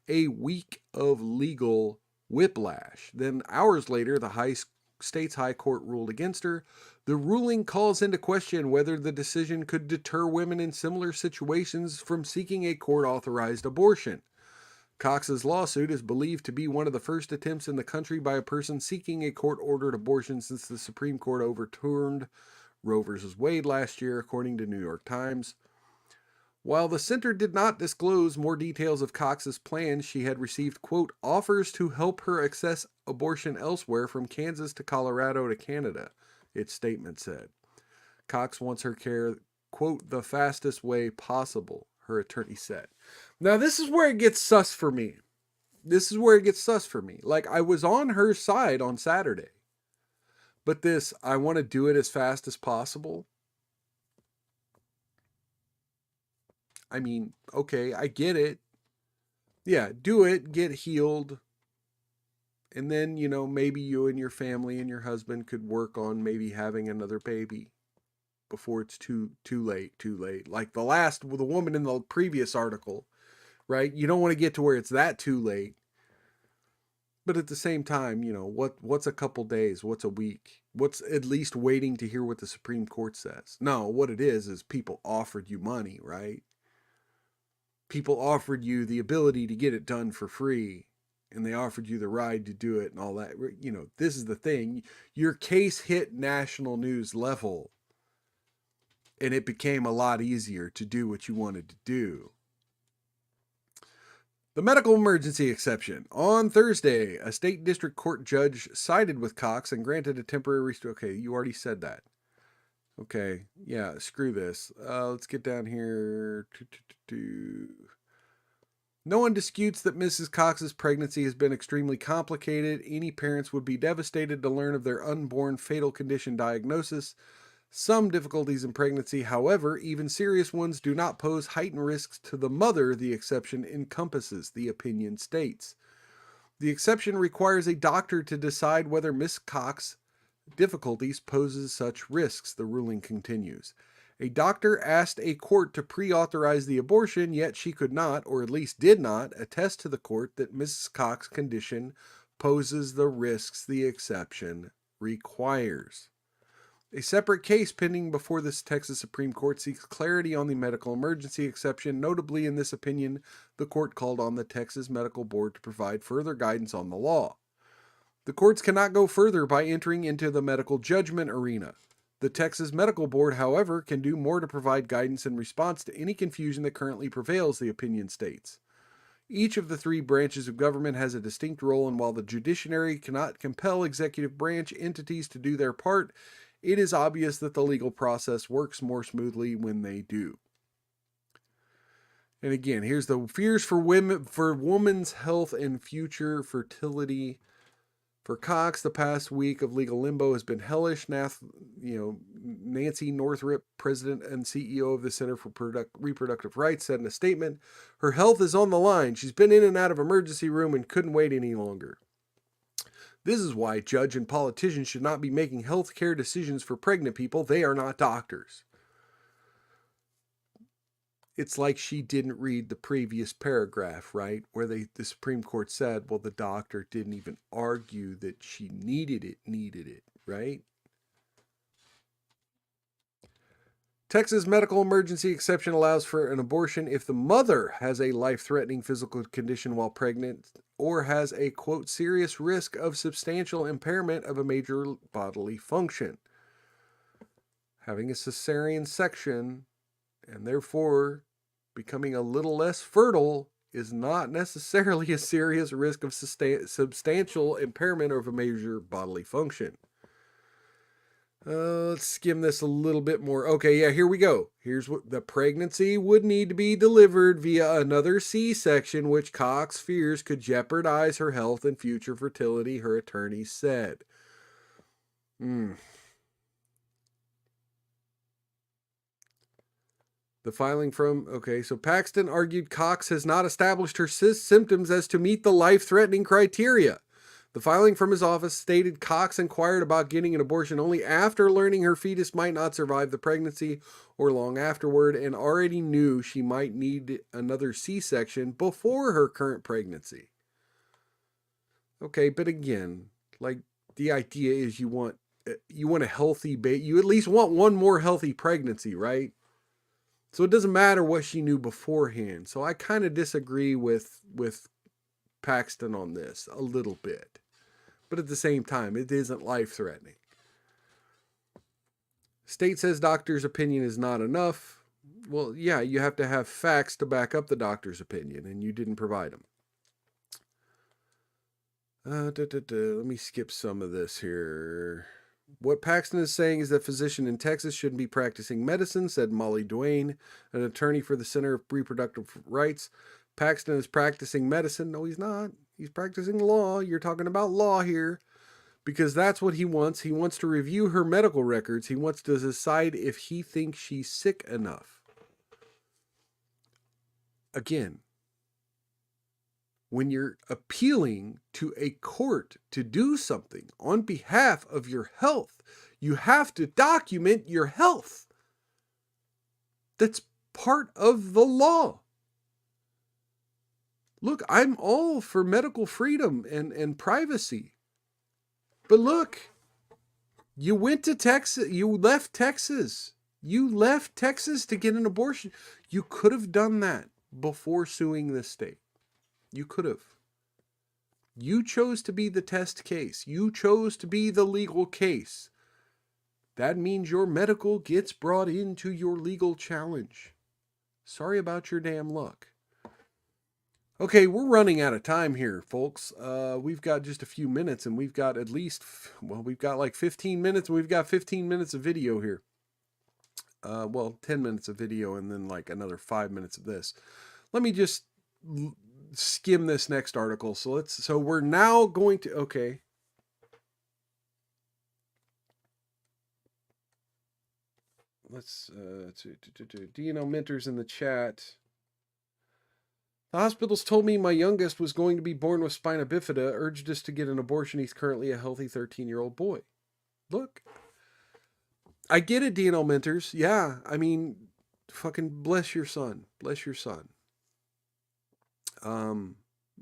a week of legal whiplash. Then hours later, the state's high court ruled against her. The ruling calls into question whether the decision could deter women in similar situations from seeking a court-authorized abortion. Cox's lawsuit is believed to be one of the first attempts in the country by a person seeking a court-ordered abortion since the Supreme Court overturned Roe v. Wade last year, according to New York Times. While the center did not disclose more details of Cox's plans, she had received, quote, offers to help her access abortion elsewhere from Kansas to Colorado to Canada, its statement said. Cox wants her care, quote, the fastest way possible, her attorney said. Now, this is where it gets sus for me. Like, I was on her side on Saturday. But this, I want to do it as fast as possible. I mean, okay, I get it. Yeah, do it, get healed. And then, maybe you and your family and your husband could work on maybe having another baby before it's too late. Like the woman in the previous article, right? You don't want to get to where it's that too late. But at the same time, what's a couple days? What's a week? What's at least waiting to hear what the Supreme Court says? No, what it is people offered you money, right? People offered you the ability to get it done for free, and they offered you the ride to do it and all that. This is the thing. Your case hit national news level, and it became a lot easier to do what you wanted to do. The medical emergency exception. On Thursday, a state district court judge sided with Cox and granted a temporary okay, you already said that. Okay, yeah, screw this. Let's get down here. No one disputes that Mrs. Cox's pregnancy has been extremely complicated. Any parents would be devastated to learn of their unborn fatal condition diagnosis. Some difficulties in pregnancy, however, even serious ones, do not pose heightened risks to the mother, the exception encompasses, the opinion states. The exception requires a doctor to decide whether Miss Cox's difficulties poses such risks, the ruling continues. A doctor asked a court to pre-authorize the abortion, yet she could not, or at least did not, attest to the court that Mrs. Cox's condition poses the risks the exception requires. A separate case pending before the Texas Supreme Court seeks clarity on the medical emergency exception. Notably, in this opinion, the court called on the Texas Medical Board to provide further guidance on the law. The courts cannot go further by entering into the medical judgment arena. The Texas Medical Board, however, can do more to provide guidance in response to any confusion that currently prevails, the opinion states. Each of the three branches of government has a distinct role, and while the judiciary cannot compel executive branch entities to do their part, it is obvious that the legal process works more smoothly when they do. And again, here's the fears for women's health and future fertility. For Cox, the past week of legal limbo has been hellish. Nancy Northrup, president and CEO of the Center for Reproductive Rights, said in a statement, her health is on the line. She's been in and out of emergency room and couldn't wait any longer. This is why judge and politicians should not be making health care decisions for pregnant people. They are not doctors. It's like she didn't read the previous paragraph, right? Where the Supreme Court said, well, the doctor didn't even argue that she needed it, right? Texas medical emergency exception allows for an abortion if the mother has a life-threatening physical condition while pregnant or has a, quote, serious risk of substantial impairment of a major bodily function. Having a cesarean section and therefore becoming a little less fertile is not necessarily a serious risk of substantial impairment of a major bodily function. Let's skim this a little bit more. Okay, yeah, here we go. Here's what the pregnancy would need to be delivered via another C-section, which Cox fears could jeopardize her health and future fertility, her attorney said. The filing from, so Paxton argued Cox has not established her symptoms as to meet the life-threatening criteria. The filing from his office stated Cox inquired about getting an abortion only after learning her fetus might not survive the pregnancy or long afterward, and already knew she might need another C-section before her current pregnancy. Okay, but again, like the idea is you want a healthy baby. You at least want one more healthy pregnancy, right? So it doesn't matter what she knew beforehand. So I kind of disagree with Paxton on this a little bit. But at the same time, it isn't life-threatening. State says doctor's opinion is not enough. Well, yeah, you have to have facts to back up the doctor's opinion, and you didn't provide them. Let me skip some of this here. What Paxton is saying is that physicians in Texas shouldn't be practicing medicine, said Molly Duane, an attorney for the Center of Reproductive Rights. Paxton is practicing medicine. No, he's not. He's practicing law. You're talking about law here, because that's what he wants. He wants to review her medical records. He wants to decide if he thinks she's sick enough. Again, when you're appealing to a court to do something on behalf of your health, you have to document your health. That's part of the law. Look, I'm all for medical freedom and privacy. But look, you went to Texas, you left Texas. You left Texas to get an abortion. You could have done that before suing this state. You could have. You chose to be the test case. You chose to be the legal case. That means your medical gets brought into your legal challenge. Sorry about your damn luck. Okay, we're running out of time here, folks. We've got just a few minutes, and we've got at least, well, we've got like 15 minutes, and we've got 15 minutes of video here. 10 minutes of video, and then like another 5 minutes of this. Let me just skim this next article. So we're now going to, okay. Let's, DNL Mentors in the chat. The hospitals told me my youngest was going to be born with spina bifida, urged us to get an abortion. He's currently a healthy 13-year-old boy. Look, I get it, DNL Mentors. Yeah, I mean, fucking bless your son. Bless your son.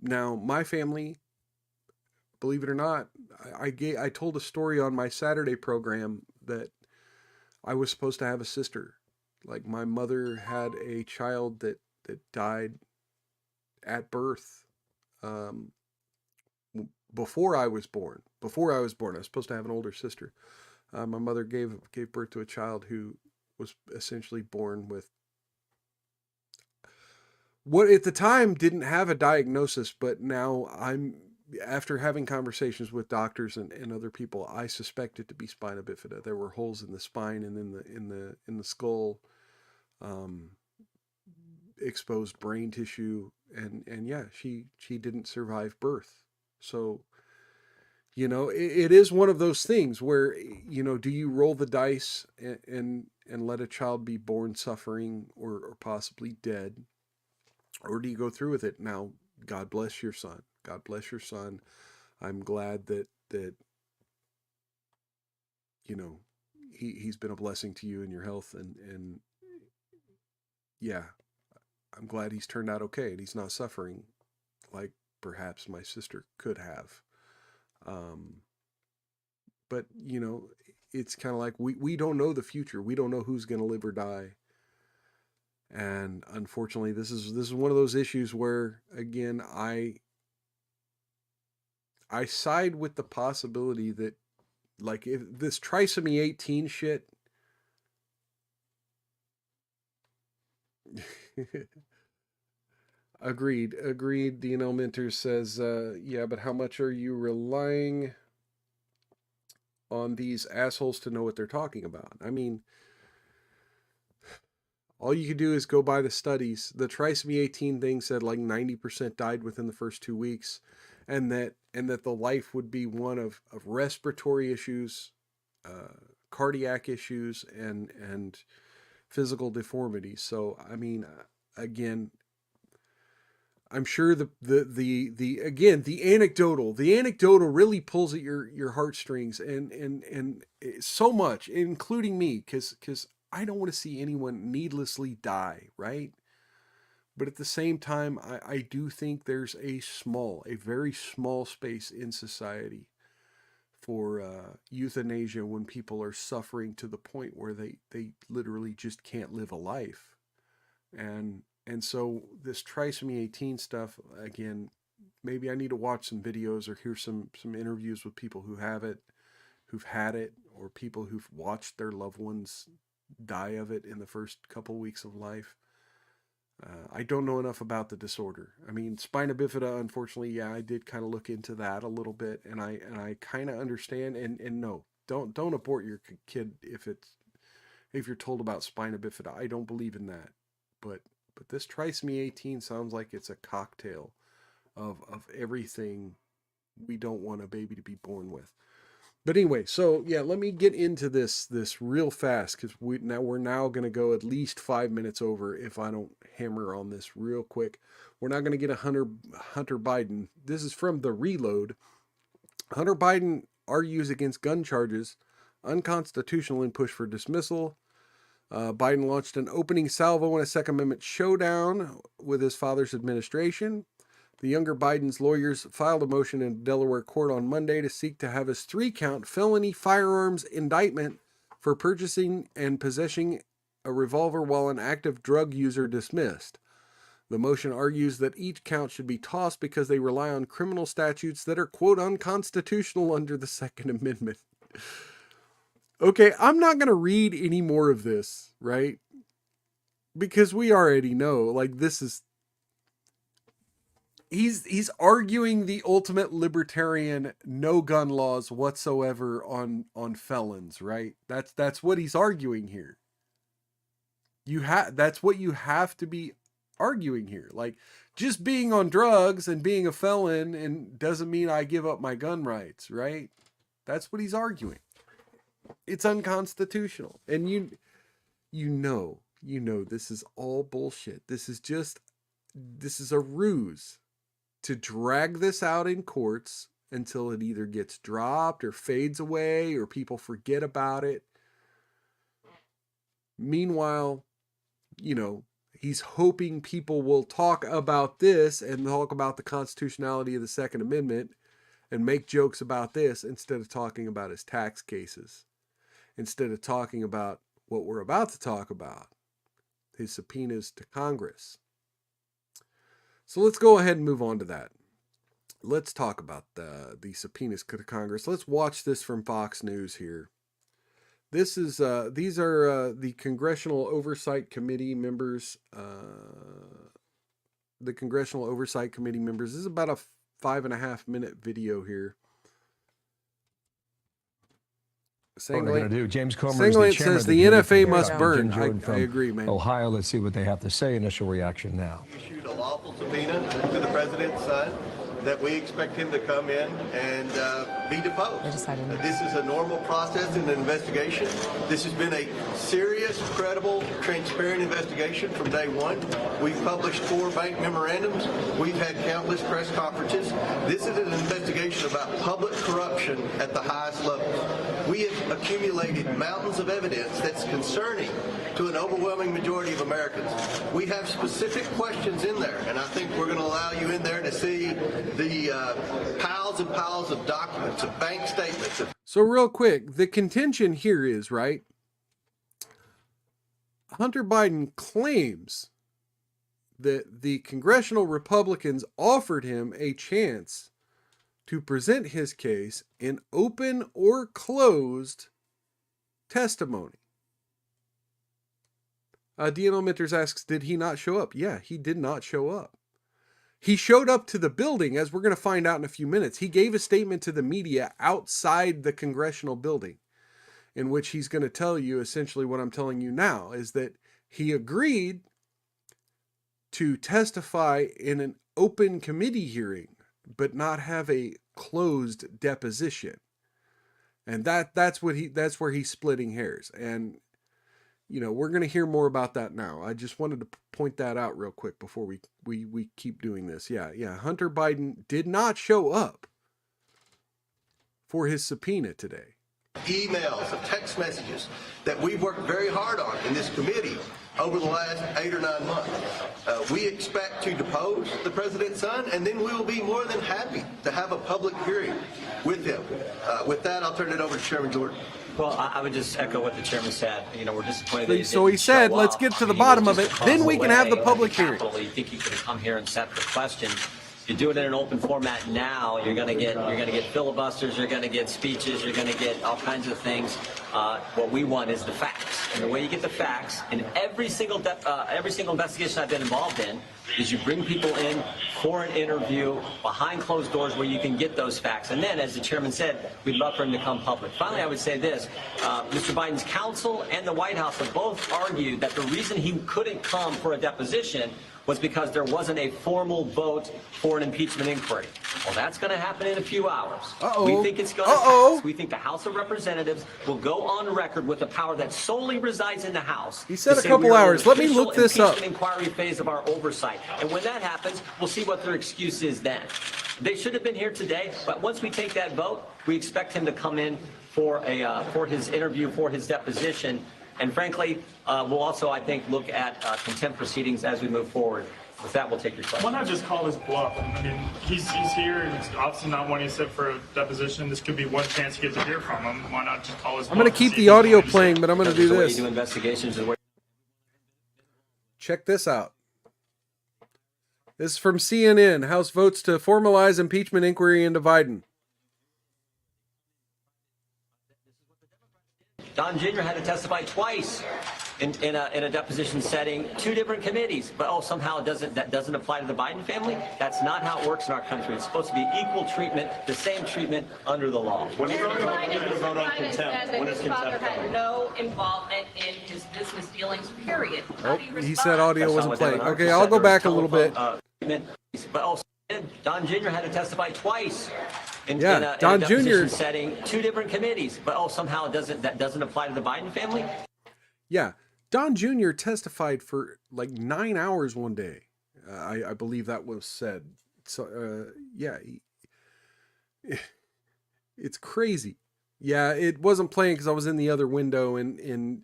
Now, my family, believe it or not, I told a story on my Saturday program that I was supposed to have a sister. Like, my mother had a child that died at birth, before I was born. I was supposed to have an older sister. My mother gave birth to a child who was essentially born with what at the time didn't have a diagnosis, but now after having conversations with doctors and other people, I suspect it to be spina bifida. There were holes in the spine and in the skull, exposed brain tissue, and yeah, she didn't survive birth. So, you know, it is one of those things where, you know, do you roll the dice and let a child be born suffering or possibly dead? Or do you go through with it? Now, God bless your son. God bless your son. I'm glad that you know, he's been a blessing to you in your health, and yeah, I'm glad he's turned out okay and he's not suffering like perhaps my sister could have. But you know, it's kind of like we don't know the future. We don't know who's going to live or die. And unfortunately, this is one of those issues where, again, I side with the possibility that, like, if this trisomy 18 shit, agreed. DNL Mentor says, yeah, but how much are you relying on these assholes to know what they're talking about? I mean, all you could do is go by the studies. The trisomy 18 thing said like 90% died within the first 2 weeks, and that the life would be one of respiratory issues, cardiac issues, and physical deformities. So, I mean, again, I'm sure the anecdotal really pulls at your heartstrings, and so much, including me, because I don't want to see anyone needlessly die, right? But at the same time, I do think there's a very small space in society for euthanasia when people are suffering to the point where they literally just can't live a life. And so this trisomy 18 stuff, again, maybe I need to watch some videos or hear some interviews with people who have it, who've had it, or people who've watched their loved ones die of it in the first couple weeks of life. I don't know enough about the disorder. I mean, spina bifida, unfortunately, yeah, I did kind of look into that a little bit, and I kind of understand. And no, don't abort your kid if you're told about spina bifida. I don't believe in that, but this trisomy 18 sounds like it's a cocktail of everything we don't want a baby to be born with. But anyway, so yeah, let me get into this real fast, because we're now going to go at least 5 minutes over if I don't hammer on this real quick. We're not going to get a Hunter Biden. This is from The Reload. Hunter Biden argues against gun charges, unconstitutional and push for dismissal. Biden launched an opening salvo in a Second Amendment showdown with his father's administration. The younger Biden's lawyers filed a motion in Delaware court on Monday to seek to have his 3-count felony firearms indictment for purchasing and possessing a revolver while an active drug user dismissed. The motion argues that each count should be tossed because they rely on criminal statutes that are, quote, unconstitutional under the Second Amendment. Okay, I'm not going to read any more of this, right? Because we already know, like, this is... He's arguing the ultimate libertarian no gun laws whatsoever on felons, right? That's what he's arguing here. That's what you have to be arguing here. Like, just being on drugs and being a felon and doesn't mean I give up my gun rights, right? That's what he's arguing. It's unconstitutional. And you know this is all bullshit. This is a ruse to drag this out in courts until it either gets dropped or fades away or people forget about it. Meanwhile, he's hoping people will talk about this and talk about the constitutionality of the Second Amendment and make jokes about this instead of talking about his tax cases, instead of talking about what we're about to talk about, his subpoenas to Congress. So let's go ahead and move on to that. Let's talk about the subpoenas to Congress. Let's watch this from Fox News here. These are the Congressional Oversight Committee members. The Congressional Oversight Committee members. This is about a 5.5 minute video here. What we're going to do. James Comer Sanglant says the NFA must burn. I agree, man. Ohio, let's see what they have to say. Initial reaction now. Issued a lawful subpoena to the president's son that we expect him to come in and be deposed. This is a normal process in an investigation. This has been a serious, credible, transparent investigation from day one. We've published 4 bank memorandums. We've had countless press conferences. This is an investigation about public corruption at the highest levels. We have accumulated mountains of evidence that's concerning to an overwhelming majority of Americans. We have specific questions in there, and I think we're going to allow you in there to see the piles and piles of documents, of bank statements. So real quick, the contention here is, right, Hunter Biden claims that the congressional Republicans offered him a chance to present his case in open or closed testimony. DNL Minters asks, did he not show up? Yeah, he did not show up. He showed up to the building, as we're going to find out in a few minutes. He gave a statement to the media outside the congressional building, in which he's going to tell you essentially what I'm telling you now, is that he agreed to testify in an open committee hearing, but not have a closed deposition. And that's where he's splitting hairs. And we're going to hear more about that now. I just wanted to point that out real quick before we keep doing this. Yeah. Hunter Biden did not show up for his subpoena today. Emails and text messages that we've worked very hard on in this committee over the last 8 or 9 months. We expect to depose the president's son, and then we will be more than happy to have a public hearing with him. With that, I'll turn it over to Chairman Jordan. Well, I would just echo what the chairman said. We're disappointed that he So he said, let's get to the bottom of it, then we can have the public hearing. You think you could come here and set the question? You do it in an open format now, you're going to get filibusters, you're going to get speeches, you're going to get all kinds of things. What we want is the facts. And the way you get the facts in every single investigation I've been involved in is you bring people in for an interview behind closed doors where you can get those facts. And then, as the chairman said, we'd love for him to come public. Finally, I would say this. Mr. Biden's counsel and the White House have both argued that the reason he couldn't come for a deposition was because there wasn't a formal vote for an impeachment inquiry. Well, that's going to happen in a few hours. We think it's going to pass. We think the House of Representatives will go on record with the power that solely resides in the House. He said a couple hours. Let me look this up. Impeachment inquiry phase of our oversight. And when that happens, we'll see what their excuse is then. They should have been here today, but once we take that vote, we expect him to come in for his interview, for his deposition. And frankly, we'll also, I think, look at contempt proceedings as we move forward. With that, we'll take your question. Why not just call his bluff? I mean, he's here, and he's obviously not wanting to sit for a deposition. This could be one chance to get to hear from him. Why not just call his bluff? I'm going to keep the audio playing, but I'm going to do this. Do investigations and Check this out. This is from CNN. House votes to formalize impeachment inquiry into Biden. Don Jr. had to testify twice in a deposition setting, 2 different committees. But somehow that doesn't apply to the Biden family? That's not how it works in our country. It's supposed to be equal treatment, the same treatment under the law. When his father had no involvement in his business dealings, period. Oh, he said audio wasn't playing. Okay, I'll go back a little bit. But also, Don Jr. had to testify twice. In a Don deposition Jr. setting, 2 different committees. But somehow that doesn't apply to the Biden family? Yeah, Don Jr. testified for like 9 hours one day. I believe that was said. So, it's crazy. Yeah, it wasn't playing because I was in the other window, and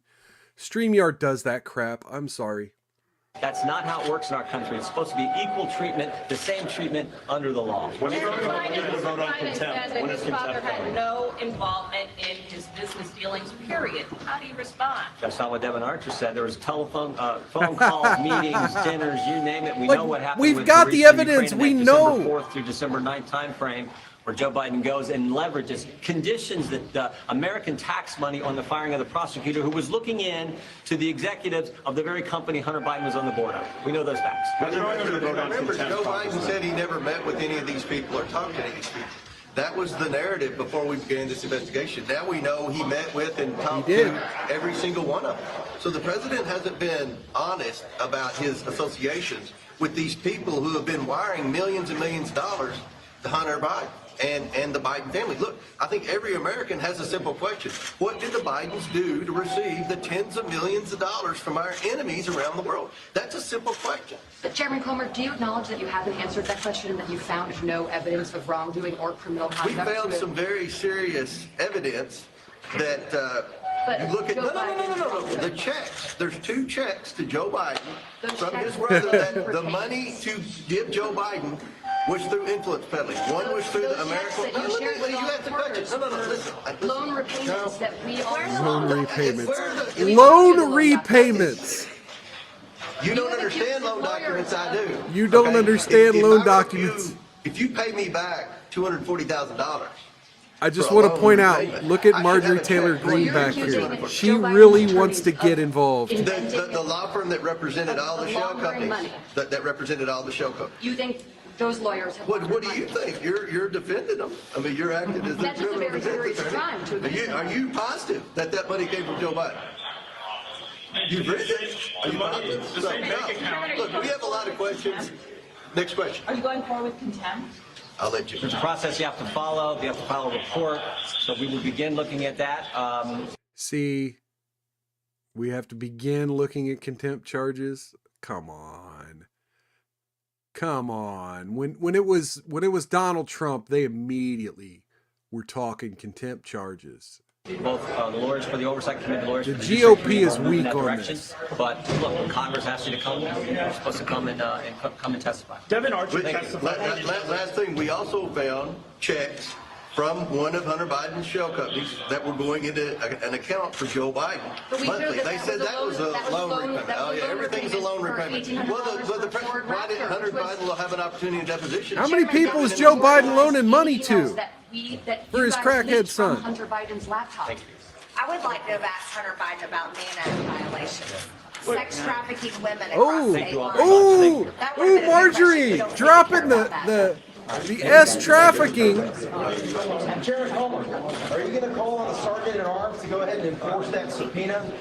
StreamYard does that crap. I'm sorry. That's not how it works in our country. It's supposed to be equal treatment, the same treatment under the law. When his father had no involvement in his business dealings, period. How do you respond? That's not what Devin Archer said. There was telephone, phone calls, meetings, dinners, you name it. We know what happened. We've with got the evidence. We know. December 4th through December 9th time frame, where Joe Biden goes and leverages conditions that American tax money on the firing of the prosecutor who was looking in to the executives of the very company Hunter Biden was on the board of. We know those facts. Remember, Joe Biden said he never met with any of these people or talked to any of these people. That was the narrative before we began this investigation. Now we know he met with and talked to every single one of them. So the president hasn't been honest about his associations with these people who have been wiring millions and millions of dollars to Hunter Biden and the Biden family. Look, I think every American has a simple question. What did the Bidens do to receive the tens of millions of dollars from our enemies around the world? That's a simple question. But Chairman Comer, do you acknowledge that you haven't answered that question and that you found no evidence of wrongdoing or criminal conduct? We found some very serious evidence that you look at. No. The checks. There's 2 checks to Joe Biden from his brother. That the money to give Joe Biden was through influence peddling. One was through the American. You have to touch it. No. Listen. Loan repayments that we are. Loan repayments. Loan repayments. You don't understand loan documents. I do. You don't understand loan documents. If you pay me back $240,000. I just want to point out, look at Marjorie Taylor Greene back here. She really wants to get involved. The law firm that represented all the shell companies. That represented all the shell companies. You think those lawyers have? What do you think? You're defending them. I mean, you're acting as that's just a very serious crime. Are you positive that money came from Joe Biden? You've read it? Are you positive? Look, we have a lot of questions. Next question. Are you going forward with contempt? I'll let you. There's a process you have to follow. You have to file a report. So we will begin looking at that. See, we have to begin looking at contempt charges. Come on. When it was Donald Trump, they immediately were talking contempt charges. Both the lawyers for the Oversight Committee, the lawyers the for the GOP is weak on this. But look, when Congress asks you to come, you're supposed to come and testify. Devin Archer testified. Last thing, we also found checks from one of Hunter Biden's shell companies that were going into an account for Joe Biden monthly. They said that was a loan repayment. Oh yeah, everything's a loan repayment. Well, why didn't Hunter Biden have an opportunity in deposition? How many people is Joe Biden loaning money to? For his crackhead son. Hunter Biden's laptop. I would like to have asked Hunter Biden about Manna violations. Sex trafficking women across Oh, state lines. oh, That would've been a good Marjorie, question. We don't dropping think about that. the S trafficking. Chairman Comer, are you going to call on the sergeant at arms to go ahead and enforce that subpoena?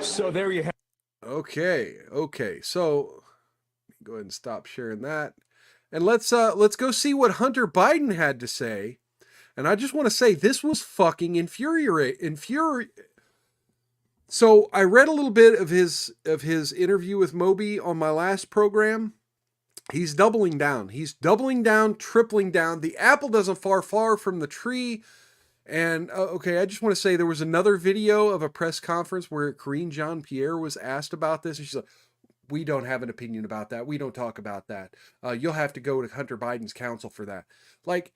So there you have. Okay. So go ahead and stop sharing that, and let's go see what Hunter Biden had to say. And I just want to say this was fucking infuriating. So I read a little bit of his interview with Moby on my last program. He's doubling down. He's doubling down, tripling down. The apple doesn't fall far from the tree. And okay, I just want to say there was another video of a press conference where Karine Jean-Pierre was asked about this, and she's like, "We don't have an opinion about that. We don't talk about that. You'll have to go to Hunter Biden's counsel for that." Like,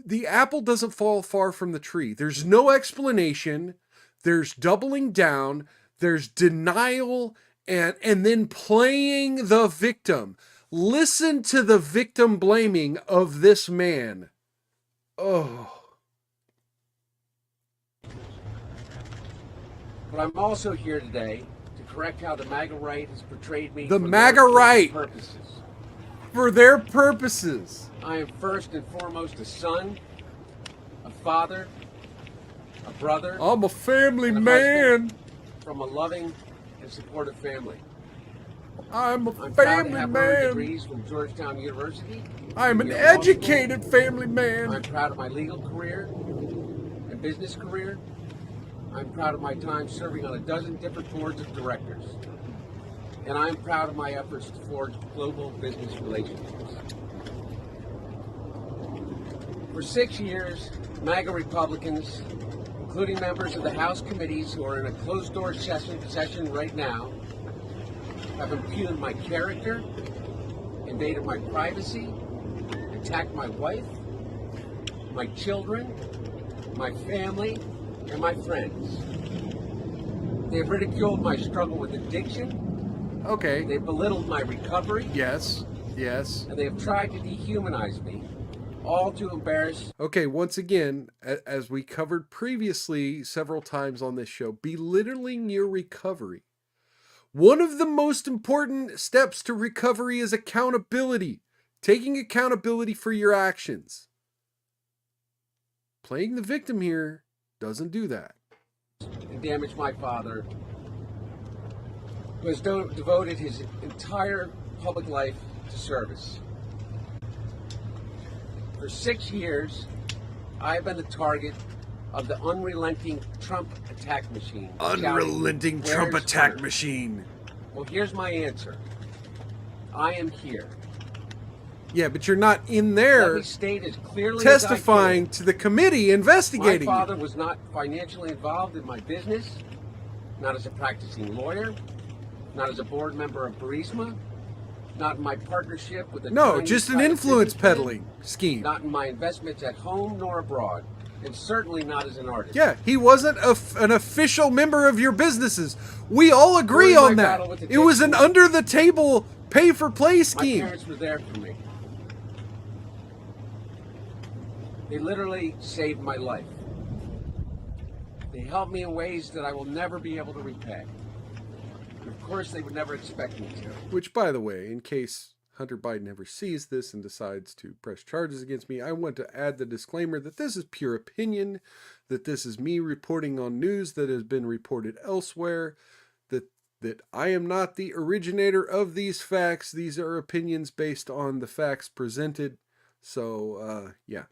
the apple doesn't fall far from the tree. There's no explanation. There's doubling down. There's denial, and then playing the victim. Listen to the victim blaming of this man. Oh. But I'm also here today to correct how the MAGA right has portrayed me. The MAGA right. Purposes. For their purposes. I am first and foremost a son, a father, a brother. I'm a family and a man. From a loving and supportive family. I'm a proud to family have earned man. degrees from Georgetown University. I'm an educated family man. I'm proud of my legal career and business career. I'm proud of my time serving on a dozen different boards of directors. And I'm proud of my efforts to forge global business relationships. For 6 years, MAGA Republicans, including members of the House committees who are in a closed-door session right now, have impugned my character, invaded my privacy, attacked my wife, my children, my family, and my friends. They have ridiculed my struggle with addiction. Okay. They have belittled my recovery. Yes. And they have tried to dehumanize me, all to embarrass. Okay, once again, as we covered previously several times on this show, belittling your recovery. One of the most important steps to recovery is accountability. Taking accountability for your actions. Playing the victim here doesn't do that. And damage my father, who has devoted his entire public life to service. For 6 years, I have been the target of the unrelenting Trump attack machine. Unrelenting shouting, Trump attack machine. Well, here's my answer. I am here. Yeah, but you're not in there Let me state as clearly testifying as I can. to the committee investigating. My father was not financially involved in my business, not as a practicing lawyer, not as a board member of Burisma, not in my partnership with the No, Chinese just an private influence businessman, peddling scheme. not in my investments at home nor abroad, and certainly not as an artist. Yeah, he wasn't an official member of your businesses. We all agree During on my that. battle with It was an addiction, under-the-table pay-for-play My scheme. parents were there for me. They literally saved my life. They helped me in ways that I will never be able to repay. And of course, they would never expect me to. Which, by the way, in case Hunter Biden ever sees this and decides to press charges against me, I want to add the disclaimer that this is pure opinion, that this is me reporting on news that has been reported elsewhere, that I am not the originator of these facts. These are opinions based on the facts presented. So, yeah.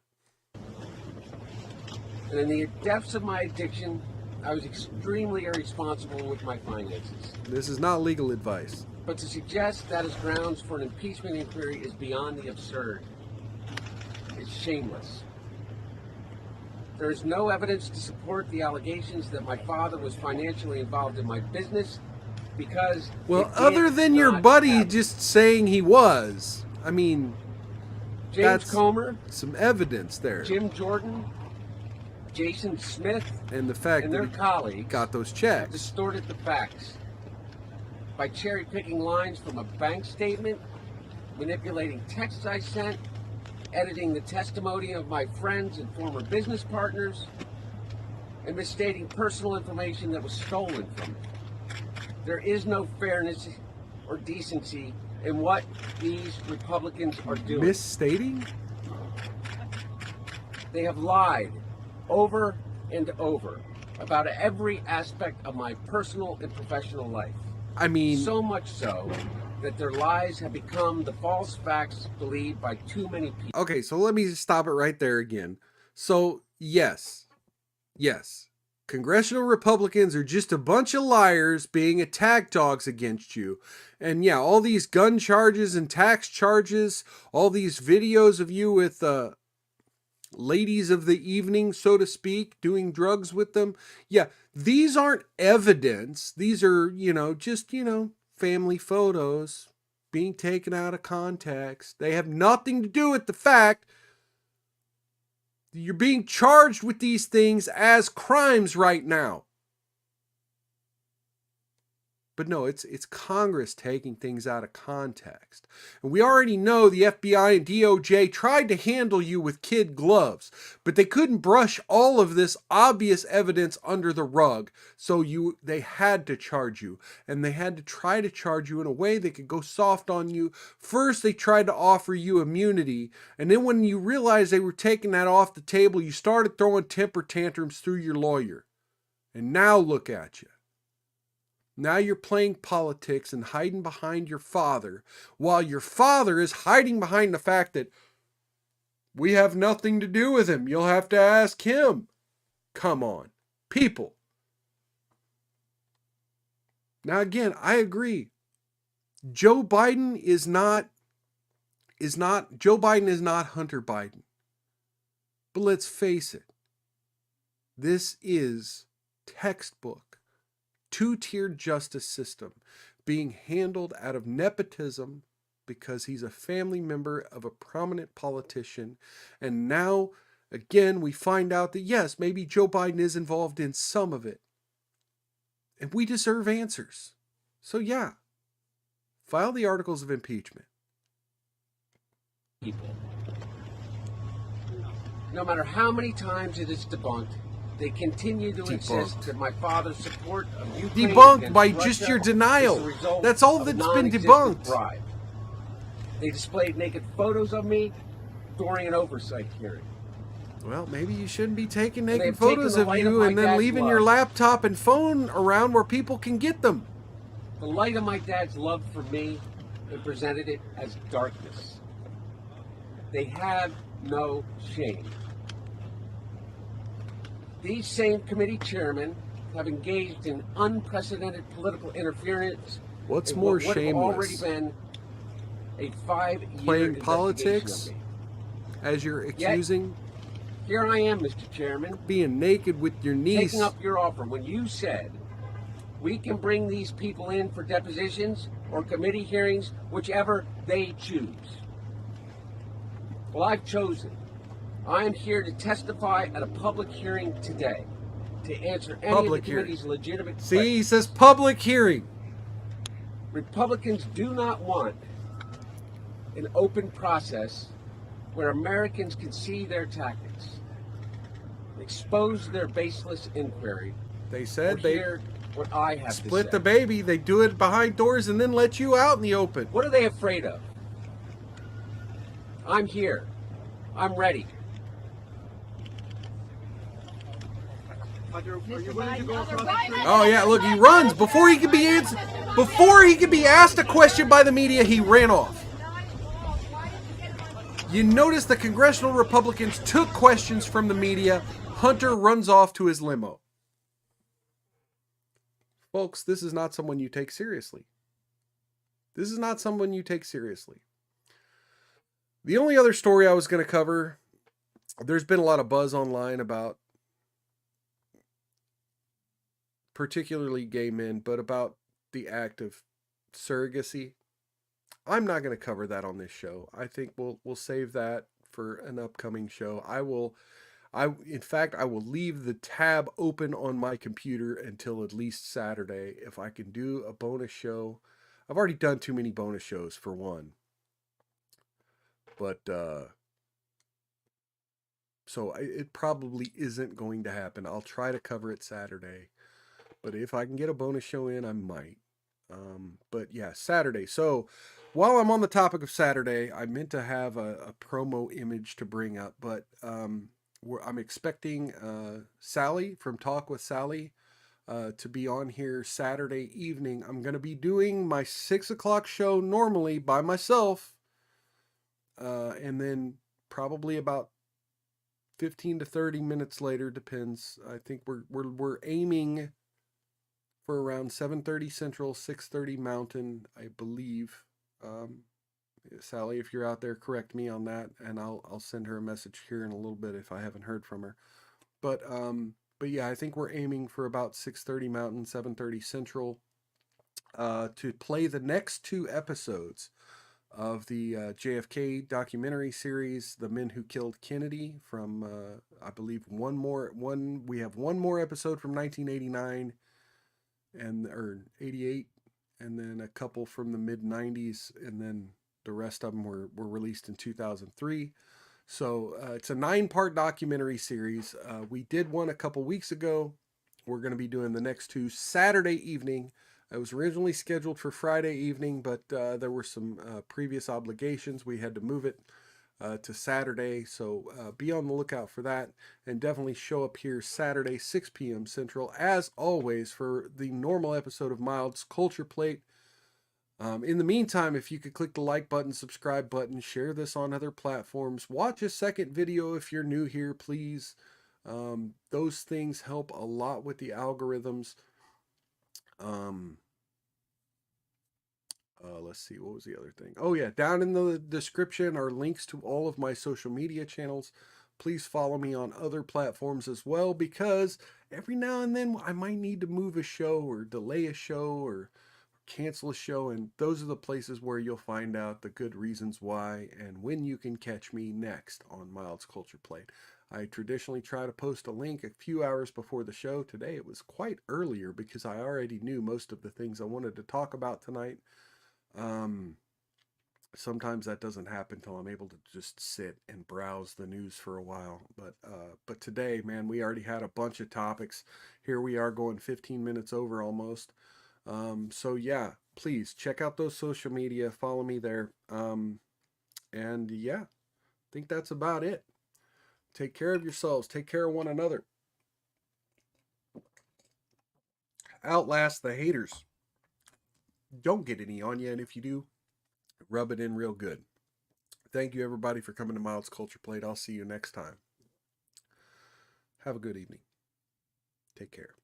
And in the depths of my addiction, I was extremely irresponsible with my finances. This is not legal advice. But to suggest that as grounds for an impeachment inquiry is beyond the absurd. It's shameless. There is no evidence to support the allegations that my father was financially involved in my business because... Well, other than your buddy just saying he was, I mean... James that's Comer, some evidence there. Jim Jordan, Jason Smith, and the fact and that their he colleagues got those have checks. distorted the facts by cherry-picking lines from a bank statement, manipulating texts I sent, editing the testimony of my friends and former business partners, and misstating personal information that was stolen from me. There is no fairness or decency in what these Republicans are doing. Misstating? They have lied over and over about every aspect of my personal and professional life. I mean, so much so that their lies have become the false facts believed by too many people. Okay, so let me stop it right there again. So, yes, congressional Republicans are just a bunch of liars being attack dogs against you. And yeah, all these gun charges and tax charges, all these videos of you with ladies of the evening, so to speak, doing drugs with them. Yeah, these aren't evidence. These are, just, family photos being taken out of context. They have nothing to do with the fact that you're being charged with these things as crimes right now. But no, it's Congress taking things out of context. And we already know the FBI and DOJ tried to handle you with kid gloves, but they couldn't brush all of this obvious evidence under the rug. So they had to charge you, and they had to try to charge you in a way they could go soft on you. First, they tried to offer you immunity, and then when you realized they were taking that off the table, you started throwing temper tantrums through your lawyer. And now look at you. Now you're playing politics and hiding behind your father, while your father is hiding behind the fact that we have nothing to do with him. You'll have to ask him. Come on, people. Now again, I agree. Joe Biden is not Hunter Biden. But let's face it. This is textbook two-tiered justice system being handled out of nepotism because he's a family member of a prominent politician. And now, again, we find out that, yes, maybe Joe Biden is involved in some of it. And we deserve answers. So, yeah, file the articles of impeachment. People. No matter how many times it is debunked, they continue to insist that my father's support of Ukraine debunked by Russia just your denial. is the result That's all of that's been non-existent debunked. bribe. They displayed naked photos of me during an oversight hearing. Well, maybe you shouldn't be taking And naked they've taken photos the of light you of and my then dad's leaving love. your laptop and phone around where people can get them. The light of my dad's love for me and presented it as darkness. They have no shame. These same committee chairmen have engaged in unprecedented political interference. What's in more what would have already shameless? been a 5-year Playing investigation politics of me. as you're Yet, accusing? Here I am, Mr. Chairman, Being naked with your niece. taking up your offer when you said we can bring these people in for depositions or committee hearings, whichever they choose. Well, I've chosen. I am here to testify at a public hearing today to answer any Public of the hearing. committee's legitimate See, questions. he says public hearing. Republicans do not want an open process where Americans can see their tactics, expose their baseless inquiry. They said or they hear what I have to split say. the baby. They do it behind doors and then let you out in the open. What are they afraid of? I'm here. I'm ready. Oh yeah, look, he runs before he can be answered. Before he can be asked a question by the media, he ran off. You notice the congressional Republicans took questions from the media. Hunter runs off to his limo. Folks, this is not someone you take seriously. This is not someone you take seriously. The only other story I was going to cover, there's been a lot of buzz online about particularly gay men, but about the act of surrogacy. I'm not going to cover that on this show. I think we'll save that for an upcoming show. In fact, I will leave the tab open on my computer until at least Saturday if I can do a bonus show. I've already done too many bonus shows for one. But So it probably isn't going to happen. I'll try to cover it Saturday, but if I can get a bonus show in, I might. But yeah, Saturday. So while I'm on the topic of Saturday, I meant to have a promo image to bring up, but I'm expecting Sally from Talk with Sally to be on here Saturday evening. I'm going to be doing my 6 o'clock show normally by myself, and then probably about 15 to 30 minutes later, depends. I think we're aiming for around 7:30 Central, 6:30 Mountain, I believe. Sally, if you're out there, correct me on that, and I'll send her a message here in a little bit if I haven't heard from her. But yeah, I think we're aiming for about 6:30 Mountain, 7:30 Central, to play the next 2 episodes of the JFK documentary series, The Men Who Killed Kennedy, from I believe we have one more episode from 1989 or 88, and then a couple from the mid 90s, and then the rest of them were released in 2003. So it's a 9-part documentary series. We did one a couple weeks ago. We're going to be doing the next 2 Saturday evening. It was originally scheduled for Friday evening, but there were some previous obligations. We had to move it to Saturday, so be on the lookout for that, and definitely show up here Saturday, 6 p.m. Central, as always, for the normal episode of Mild's Culture Plate. In the meantime, if you could click the like button, subscribe button, share this on other platforms, watch a second video if you're new here, please. Those things help a lot with the algorithms. Let's see, what was the other thing? Oh yeah, down in the description are links to all of my social media channels. Please follow me on other platforms as well, because every now and then I might need to move a show or delay a show or cancel a show, and those are the places where you'll find out the good reasons why and when you can catch me next on Mild's Culture Plate. I traditionally try to post a link a few hours before the show. Today it was quite earlier because I already knew most of the things I wanted to talk about tonight. Sometimes that doesn't happen till I'm able to just sit and browse the news for a while. But today, man, we already had a bunch of topics. Here we are going 15 minutes over almost. So yeah, please check out those social media, follow me there. And yeah, I think that's about it. Take care of yourselves. Take care of one another. Outlast the haters. Don't get any on you, and if you do, rub it in real good. Thank you, everybody, for coming to Mild's Culture Plate. I'll see you next time. Have a good evening. Take care.